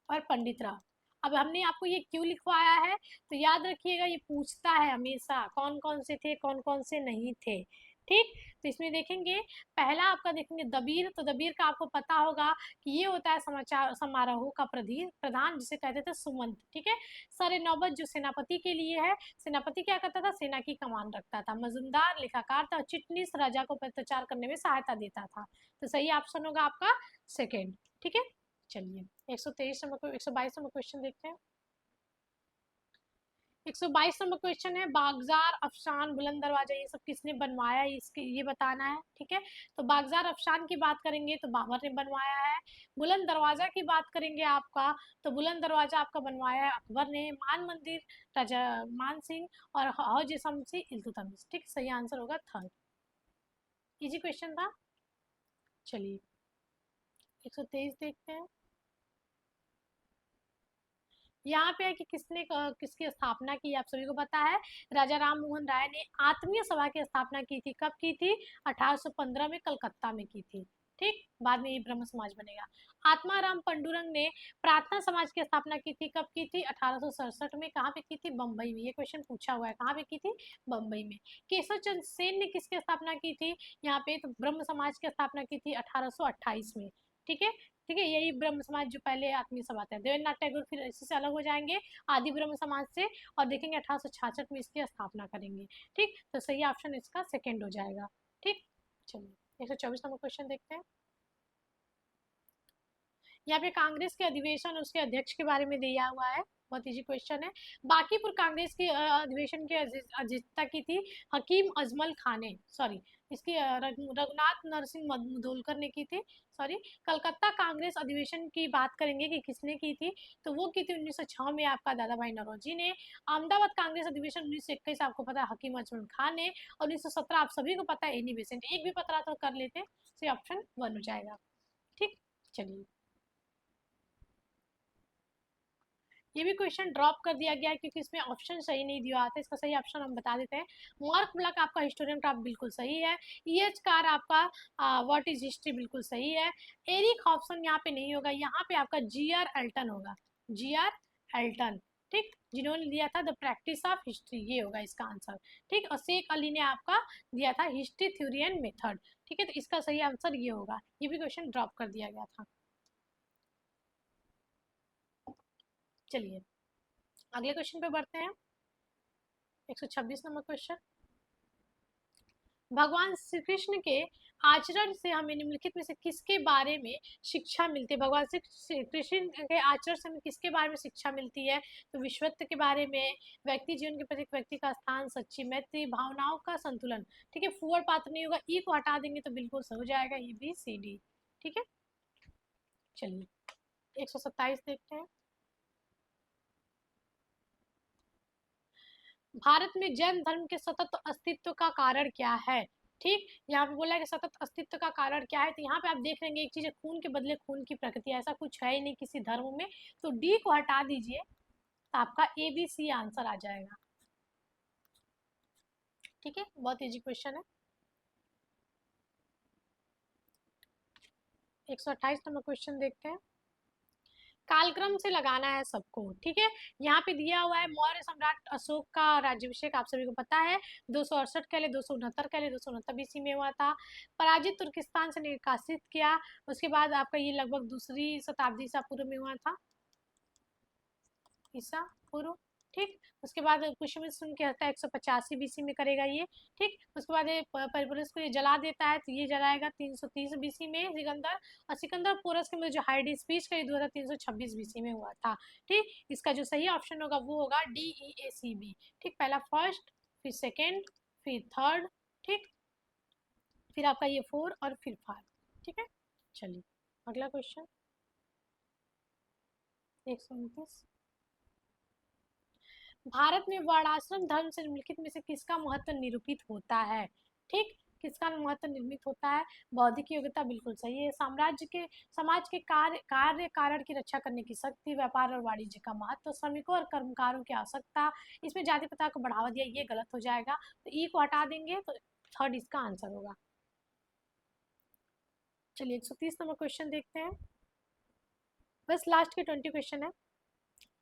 और पंडित राव। अब हमने आपको ये क्यों लिखवाया है तो याद रखिएगा, ये पूछता है हमेशा कौन कौन से थे कौन कौन से नहीं थे, ठीक। तो इसमें देखेंगे पहला आपका देखेंगे दबीर, तो दबीर का आपको पता होगा कि ये होता है समाचार समारोह का प्रधान जिसे कहते थे सुमंत, ठीक है। सर नौबत जो सेनापति के लिए है, सेनापति क्या करता था, सेना की कमान रखता था। मजुमदार लेखाकार था, चिटनीस राजा को पत्राचार करने में सहायता देता था। तो सही ऑप्शन होगा आपका सेकेंड, ठीक है। चलिए 123 नंबर को 122 नंबर क्वेश्चन देखते हैं। 122 नंबर क्वेश्चन है, बागजार अफशान बुलंद दरवाजा ये सब किसने बनवाया, इसके ये बताना है। ठीक है, तो बागजार अफशान की बात करेंगे तो बाबर ने बनवाया है। बुलंद दरवाजा की बात करेंगे आपका, तो बुलंद दरवाजा आपका बनवाया है अकबर ने। मान मंदिर राजा मान सिंह और हौज शमसी इल्तुतमिश। ठीक, सही आंसर होगा थर्ड। इजी क्वेश्चन था। चलिए 123 देखते हैं। यहाँ पे है कि किसकी स्थापना की, आप सभी को पता है। राजा राम मोहन राय ने आत्मीय सभा की स्थापना की थी। कब की थी? 1815 में कलकत्ता में की थी। ठीक, बाद में ये ब्रह्म समाज बनेगा। आत्माराम पंडुरंग ने प्रार्थना समाज की स्थापना की थी। कब की थी? 1867 में। कहाँ पे की थी? बम्बई में। ये क्वेश्चन पूछा हुआ है, कहाँ पे की थी? बम्बई में। केशव चंद्र सेन ने किसकी स्थापना की थी यहाँ पे? तो ब्रह्म समाज की स्थापना की थी 1828 में। ठीक है, ठीक है, यही ब्रह्म समाज जो पहले आत्मीय सभा था। देवेंद्रनाथ टैगोर फिर इसी से अलग हो जाएंगे आदि ब्रह्म समाज से, और देखेंगे 1866 में इसकी स्थापना करेंगे। ठीक, तो सही ऑप्शन इसका सेकंड हो जाएगा। ठीक, चलिए 124 नंबर क्वेश्चन देखते हैं। यहाँ पे कांग्रेस के अधिवेशन उसके अध्यक्ष के बारे में दिया हुआ है। बहुत इजी क्वेश्चन है। बांकीपुर कांग्रेस के अधिवेशन की अध्यक्षता की थी हकीम अजमल खान ने, सॉरी इसकी रघुनाथ नरसिंह मुदोलकर ने की थी, सॉरी। कलकत्ता कांग्रेस अधिवेशन की बात करेंगे कि किसने की थी, तो वो की थी 1906 में आपका दादा भाई नौरोजी ने। अहमदाबाद कांग्रेस अधिवेशन 1921 आपको पता है हकीम अजमल खान ने। और 1917 आप सभी को पता है एनी बेसेंट। एक भी पता तो कर लेते, ऑप्शन वन हो जाएगा। ठीक, चलिए ये भी क्वेश्चन ड्रॉप कर दिया गया है क्योंकि इसमें ऑप्शन सही नहीं दिया आता। इसका सही ऑप्शन हम बता देते हैं। मार्क ब्लैक आपका हिस्टोरियन क्राफ्ट बिल्कुल सही है। ईएच कार आपका व्हाट इज हिस्ट्री बिल्कुल सही है। एरिक हॉब्सन यहाँ पे नहीं होगा, यहाँ पे आपका जीआर एल्टन होगा। जीआर एल्टन, ठीक, जिन्होंने दिया था द प्रैक्टिस ऑफ हिस्ट्री, ये होगा इसका आंसर। ठीक, और शेख अली ने आपका दिया था हिस्ट्री थ्योरी एंड मेथड। ठीक है, तो इसका सही आंसर ये होगा। ये भी क्वेश्चन ड्रॉप कर दिया गया था। चलिए अगले क्वेश्चन पे बढ़ते हैं। 126 नंबर क्वेश्चन, भगवान श्री कृष्ण के आचरण से हमें निम्नलिखित में से किसके बारे में शिक्षा मिलती है? भगवान श्री कृष्ण के आचरण से हमें किसके बारे में शिक्षा मिलती है? तो विश्वत्व के बारे में, व्यक्ति जीवन के प्रति व्यक्ति का स्थान, सच्ची मैत्री, भावनाओं का संतुलन। ठीक है, फूअर पात्र नहीं होगा, ई को हटा देंगे तो बिल्कुल हो जाएगा ए बी सी डी। ठीक है, चलिए 127 देखते हैं। भारत में जैन धर्म के सतत अस्तित्व का कारण क्या है? ठीक, यहाँ पे बोला है कि सतत अस्तित्व का कारण क्या है, तो यहाँ पे आप देख लेंगे एक चीज है, खून के बदले खून की प्रकृति, ऐसा कुछ है ही नहीं किसी धर्म में। तो डी को हटा दीजिए तो आपका ए बी सी आंसर आ जाएगा। ठीक है, बहुत इजी क्वेश्चन है। 128 नंबर क्वेश्चन देखते हैं। कालक्रम से लगाना है सबको। ठीक है, यहाँ पे दिया हुआ है मौर्य सम्राट अशोक का राज्यभिषेक आप सभी को पता है 268 के लिए 269 के लिए 269 बीसी में हुआ था। पराजित तुर्किस्तान से निकासित किया, उसके बाद आपका ये लगभग दूसरी शताब्दी ईसा पूर्व में हुआ था, ईसा पूर्व। ठीक, उसके बाद पुष्यमित्र की हत्या 185 बीसी में करेगा ये। ठीक, उसके बाद पेरिप्लस को ये जला देता है, तो ये जलाएगा 330 बीसी में सिकंदर। और सिकंदर पोरस के में जो हाइड स्पीच का युद्ध हुआ था 326 बीसी में हुआ था। ठीक, इसका जो सही ऑप्शन होगा वो होगा डी ई ए सी बी। ठीक, पहला फर्स्ट, फिर सेकेंड, फिर थर्ड, ठीक, फिर आपका ये फोर और फिर फाइव। ठीक है, चलिए अगला क्वेश्चन 129। भारत में वर्णाश्रम धर्म से निम्नलिखित में से किसका महत्व निरूपित होता है? ठीक, किसका महत्व निर्मित होता है? बौद्धिक योग्यता बिल्कुल सही है। साम्राज्य के समाज के कार्य कारण की रक्षा करने की शक्ति, व्यापार और वाणिज्य का महत्व, श्रमिकों और कर्मकारों की आवश्यकता। इसमें जाति प्रथा को बढ़ावा दिया, ये गलत हो जाएगा, तो ई को हटा देंगे तो थर्ड इसका आंसर होगा। चलिए 130 नंबर क्वेश्चन देखते हैं। बस लास्ट के 20 क्वेश्चन है।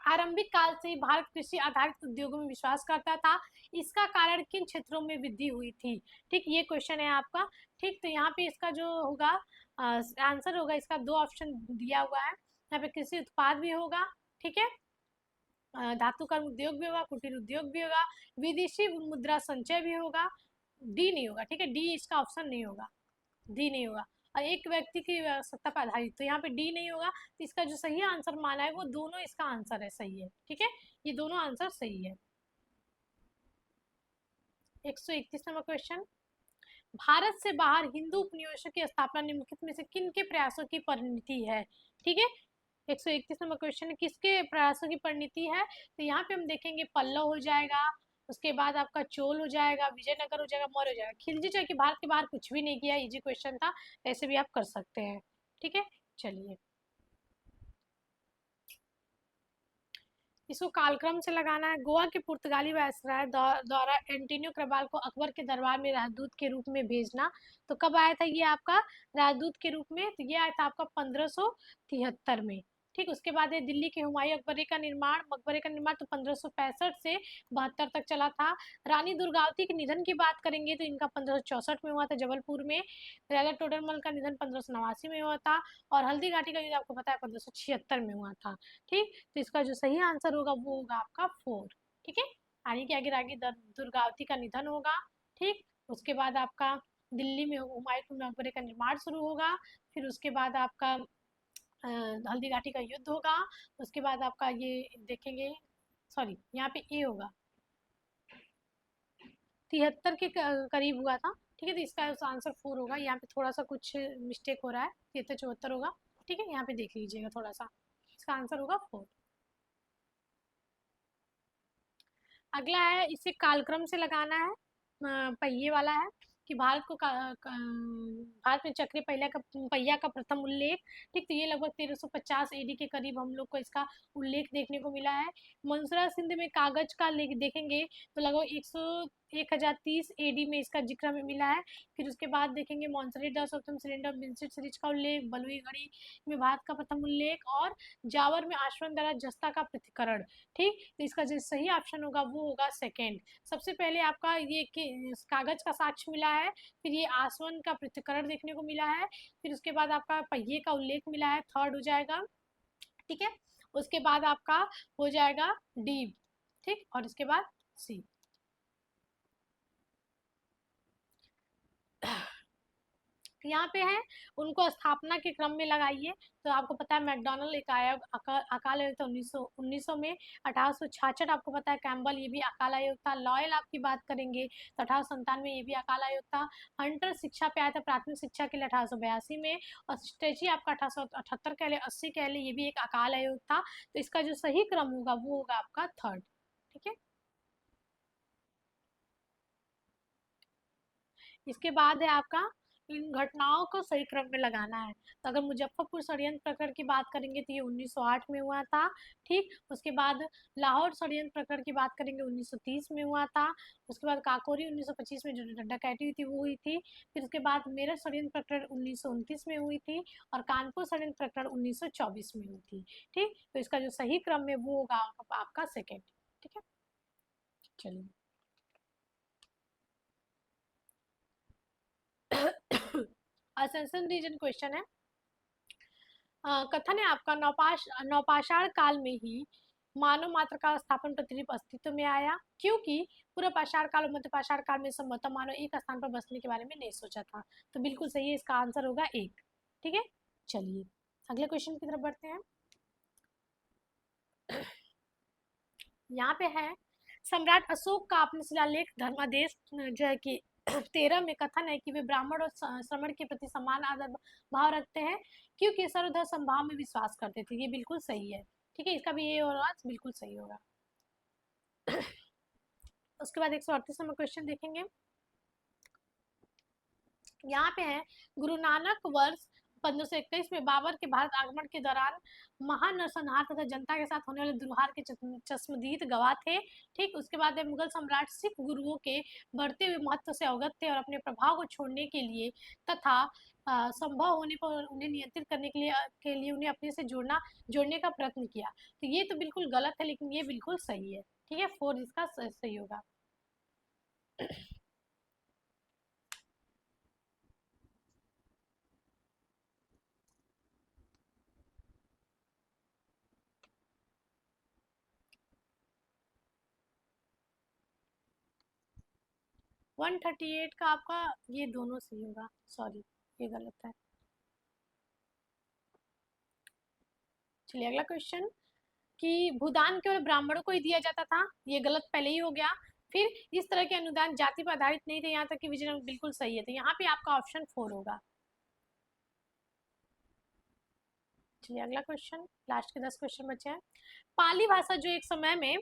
आरंभिक काल से ही भारत कृषि आधारित उद्योगों में विश्वास करता था, इसका कारण किन क्षेत्रों में वृद्धि हुई थी? ठीक, ये क्वेश्चन है आपका। ठीक, तो यहाँ पे इसका जो होगा आंसर होगा, इसका दो ऑप्शन दिया हुआ है। यहाँ पे कृषि उत्पाद भी होगा, ठीक है, धातु कर्म उद्योग भी होगा, कुटीर उद्योग भी होगा, विदेशी मुद्रा संचय भी होगा। डी नहीं होगा, ठीक है, डी इसका ऑप्शन नहीं होगा, डी नहीं होगा। और एक व्यक्ति की आवश्यकता पर आधारित, तो यहाँ पे डी नहीं होगा, तो इसका जो सही आंसर माना है वो दोनों इसका आंसर है, सही है। ठीक है, ये दोनों आंसर सही है। 131 नंबर क्वेश्चन, भारत से बाहर हिंदू उपनिवेशों की स्थापना निम्नलिखित में से किन के प्रयासों की परिणति है? ठीक है, 131 नंबर क्वेश्चन है, किसके प्रयासों की परिणति है? तो यहाँ पे हम देखेंगे पल्लव हो जाएगा, उसके बाद आपका चोल हो जाएगा, विजयनगर हो जाएगा, मौर्य हो जाएगा। खिलजी जो है कि भारत के बाहर कुछ भी नहीं किया, इजी क्वेश्चन था, ऐसे भी आप कर सकते हैं। ठीक है, चलिए इसको कालक्रम से लगाना है। गोवा के पुर्तगाली वायसराय द्वारा एंटोनियो क्रबाल को अकबर के दरबार में राजदूत के रूप में भेजना, तो कब आया था ये आपका राजदूत के रूप में? तो ये आया था आपका 1573 में। ठीक, उसके बाद है दिल्ली के हुमायूं अकबरी का निर्माण, मकबरे का निर्माण तो 1565 से 72 तक चला था। रानी दुर्गावती के निधन की बात करेंगे तो इनका 1564 में हुआ था जबलपुर में। राजा टोडरमल का निधन 1589 में हुआ था, और हल्दी घाटी का युद्ध आपको पता है 1576 में हुआ था। ठीक, तो इसका जो सही आंसर होगा वो होगा आपका 4। ठीक है, रानी के आगे रानी दुर्गावती का निधन होगा। ठीक, उसके बाद आपका दिल्ली में हुमायूं मकबरे का निर्माण शुरू होगा, फिर उसके बाद आपका हल्दी घाटी का युद्ध होगा, उसके बाद आपका ये देखेंगे, सॉरी यहाँ पे ए होगा, 73 के करीब हुआ था। ठीक है, तो इसका आंसर 4 होगा, यहाँ पे थोड़ा सा कुछ मिस्टेक हो रहा है, 73 74 होगा। ठीक है, यहाँ पे देख लीजिएगा थोड़ा सा, इसका आंसर होगा 4। अगला है, इसे कालक्रम से लगाना है, पहिए वाला है कि भारत में चक्रीय पहिया का प्रथम उल्लेख। ठीक, तो ये लगभग 1350 एडी के करीब हम लोग को इसका उल्लेख देखने को मिला है। मंसूरा सिंध में कागज का लेख देखेंगे तो लगभग 1030 एडी में इसका जिक्र हमें मिला है। फिर उसके बाद देखेंगे मॉन्सरेट द प्रथम सिलेंडर विंसेंट सीरीज का उल्लेख, बलुई घड़ी में भारत का प्रथम उल्लेख, और जावर में आश्रम द्वारा जस्ता का पृथक्करण। ठीक, तो इसका जो सही ऑप्शन होगा वो होगा सेकेंड। सबसे पहले आपका ये कागज का साक्ष्य मिला है, फिर ये आसवन का पृथक्करण देखने को मिला है, फिर उसके बाद आपका पहिए का उल्लेख मिला है, थर्ड हो जाएगा। ठीक है, उसके बाद आपका हो जाएगा डी। ठीक, और इसके बाद सी। यहाँ पे है, उनको स्थापना के क्रम में लगाइए। तो आपको पता है मैकडोनल्ड एक आयोग अकाल आयोग था 1900 में। 1866 आपको पता है कैम्बल, ये भी अकाल आयोग था। लॉयल आपकी बात करेंगे तो 1897 ये भी अकाल आयोग था। हंटर शिक्षा पे आया था प्राथमिक शिक्षा के लिए 1882 में। और स्ट्रेची आपका 1878 कह ले, 80 कह ले, ये भी एक अकाल आयोग था। तो इसका जो सही क्रम होगा वो होगा आपका थर्ड। ठीक है, इसके बाद है आपका इन घटनाओं को सही क्रम में लगाना है। तो अगर मुजफ्फरपुर षड्यंत्र प्रकरण की बात करेंगे तो ये 1908 में हुआ था। ठीक, उसके बाद लाहौर षड्यंत्र प्रकरण की बात करेंगे 1930 में हुआ था। उसके बाद काकोरी 1925 में जो डकैती हुई थी वो हुई थी। फिर उसके बाद मेरठ षड्यंत्र प्रकरण 1929 में हुई थी, और कानपुर षड्यंत्र प्रकरण 1924 में हुई थी। ठीक, तो इसका जो सही क्रम है वो होगा आपका सेकेंड। ठीक है, चलिए असेंशन रीजन क्वेश्चन है। कथन है आपका नवपाषाण काल में ही मानव मात्र का स्थापन प्रतिरूप अस्तित्व में आया, क्योंकि पूरा पाषाण काल और मध्य पाषाण काल में संभवतः मानव एक स्थान पर बसने के बारे में नहीं सोचा था। तो बिल्कुल सही है, इसका आंसर होगा एक। ठीक है, चलिए अगले क्वेश्चन की तरफ बढ़ते हैं। यहाँ पे है, सम्राट अशोक का अपने शिलालेख धर्मादेश जो है कि 13 में कथन है कि वे ब्राह्मण और श्रमण के प्रति समान आदर भाव रखते हैं, क्योंकि सर्वधर्म समभाव में विश्वास करते थे। ये बिल्कुल सही है। ठीक है, इसका भी ये होगा, बिल्कुल सही होगा। उसके बाद 138 नंबर क्वेश्चन देखेंगे। यहाँ पे है, गुरु नानक वर्ष 1521 में बाबर के भारत आगमन के दौरान महान नरसंहार तथा जनता के साथ होने वाले दुर्हार के चश्मदीद गवाह थे। ठीक, उसके बाद मुगल सम्राट सिख गुरुओं के बढ़ते हुए महत्व से अवगत थे, और अपने प्रभाव को छोड़ने के लिए तथा संभव होने पर उन्हें नियंत्रित करने के लिए उन्हें अपने से जोड़ने का प्रयत्न किया। तो ये तो बिल्कुल गलत है, लेकिन ये बिल्कुल सही है। ठीक है, 4 इसका सही होगा। 138 का आपका ये दोनों सही होगा, सॉरी ये गलत है। चलिए अगला क्वेश्चन, कि भूदान केवल ब्राह्मणों को ही दिया जाता था, ये गलत पहले ही हो गया। फिर इस तरह के अनुदान जाति पर आधारित नहीं थे, यहाँ तक कि विजय बिल्कुल सही है, तो यहाँ पे आपका ऑप्शन 4 होगा। चलिए अगला क्वेश्चन, लास्ट के 10 क्वेश्चन बचे हैं। पाली भाषा जो एक समय में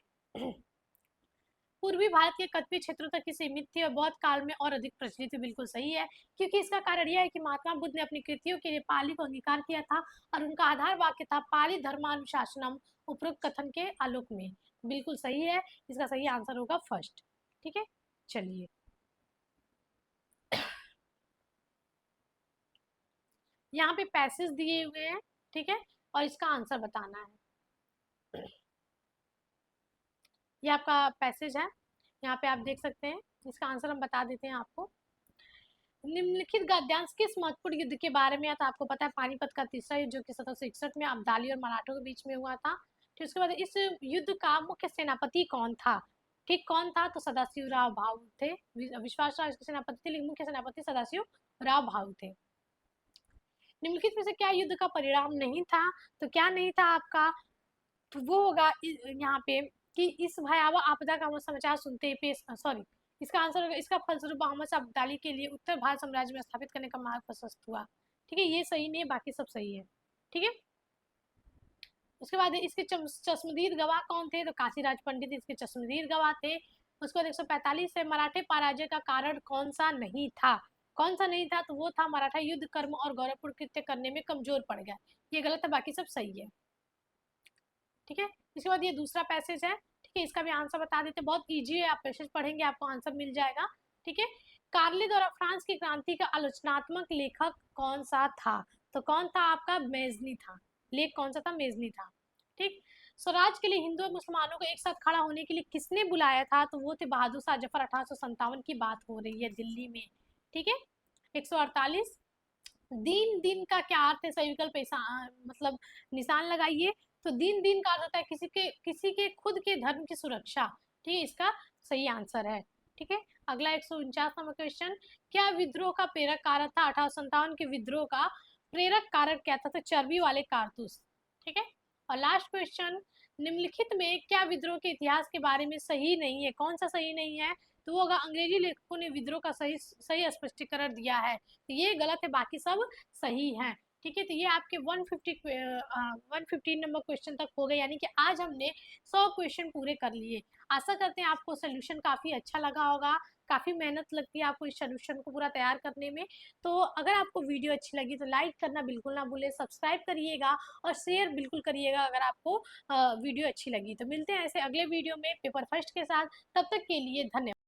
पूर्वी भारत के कस्बी क्षेत्रों तक ही सीमित थी और बहुत काल में और अधिक प्रचलित थी, बिल्कुल सही है, क्योंकि इसका कारण यह है कि महात्मा बुद्ध ने अपनी कृतियों के लिए पाली को अंगीकार किया था और उनका आधार वाक्य था पाली धर्मानुशासनम उपरोक्त कथन के आलोक में, बिल्कुल सही है, इसका सही आंसर होगा फर्स्ट। ठीक है, चलिए यहाँ पे पैसेज दिए हुए हैं, ठीक है, और इसका आंसर बताना है। ये आपका पैसेज है, यहाँ पे आप देख सकते हैं, इसका आंसर हम बता देते हैं आपको। निम्नलिखित गद्यांश किस महत्वपूर्ण युद्ध के बारे में आता, आपको पता है पानीपत का तीसरा युद्ध जो कि 1761 में अब्दाली और मराठों के बीच में हुआ था। फिर उसके बाद इस युद्ध का मुख्य सेनापति कौन था, ठीक, कौन था, तो सदाशिव राव भाऊ थे। विश्वास राज के सेनापति थे, लेकिन मुख्य सेनापति सदाशिव राव भाऊ थे। निम्नलिखित में से क्या युद्ध का परिणाम नहीं था, तो क्या नहीं था आपका, तो वो होगा यहाँ पे कि इस भयावह आपदा का समाचार सुनते ही पेश, सॉरी, इसका आंसर होगा, इसका फलस्वरूप मोहम्मद शाह अब्दाली के लिए उत्तर भारत साम्राज्य में स्थापित करने का मार्ग प्रशस्त हुआ। ठीक है, ये सही नहीं है, बाकी सब सही है। ठीक है, उसके बाद इसके चश्मदीद गवाह कौन थे, तो काशीराज पंडित इसके चश्मदीद गवाह थे। उसके बाद 145 से मराठे पराजय का कारण कौन सा नहीं था, कौन सा नहीं था, तो वो था मराठा युद्ध कर्म और गौरवपूर्ण कृत्य करने में कमजोर पड़ गया, ये गलत है, बाकी सब सही है। ठीक है, इसके बाद ये दूसरा पैसेज है, ठीक है, इसका भी आंसर बता देते, बहुत इजी है, आप पैसेज पढ़ेंगे आपको आंसर मिल जाएगा। ठीक है, कार्ली द्वारा फ्रांस की क्रांति का आलोचनात्मक लेखक कौन सा था, तो कौन था आपका, मेजनी था, लेख कौन सा था, मेजनी था। ठीक, स्वराज के लिए हिंदू और मुसलमानों को एक साथ खड़ा होने के लिए किसने बुलाया था, तो वो थे बहादुर शाह जफर, 1857 की बात हो रही है दिल्ली में। ठीक है, 148, दीन दीन का क्या अर्थ है, सही विकल्प ऐसा मतलब निशान लगाइए, तो दीन दीन का अर्थ होता है किसी के खुद के धर्म की सुरक्षा। ठीक है, इसका सही आंसर है। ठीक है, अगला 149 नंबर क्वेश्चन, क्या विद्रोह का प्रेरक कारक था, 1857 के विद्रोह का प्रेरक कारक क्या था, तो चर्बी वाले कारतूस। ठीक है, और लास्ट क्वेश्चन, निम्नलिखित में क्या विद्रोह के इतिहास के बारे में सही नहीं है, कौन सा सही नहीं है, तो वो होगा अंग्रेजी लेखकों ने विद्रोह का सही सही स्पष्टीकरण दिया है, तो ये गलत है, बाकी सब सही है। ठीक है, तो ये आपके 115 नंबर क्वेश्चन तक हो गए, यानी कि आज हमने 100 क्वेश्चन पूरे कर लिए। आशा करते हैं आपको सोल्यूशन काफी अच्छा लगा होगा, काफी मेहनत लगती है आपको इस सोल्यूशन को पूरा तैयार करने में। तो अगर आपको वीडियो अच्छी लगी तो लाइक करना बिल्कुल ना भूलें, सब्सक्राइब करिएगा और शेयर बिल्कुल करिएगा अगर आपको वीडियो अच्छी लगी। तो मिलते हैं ऐसे अगले वीडियो में पेपर फर्स्ट के साथ, तब तक के लिए धन्यवाद।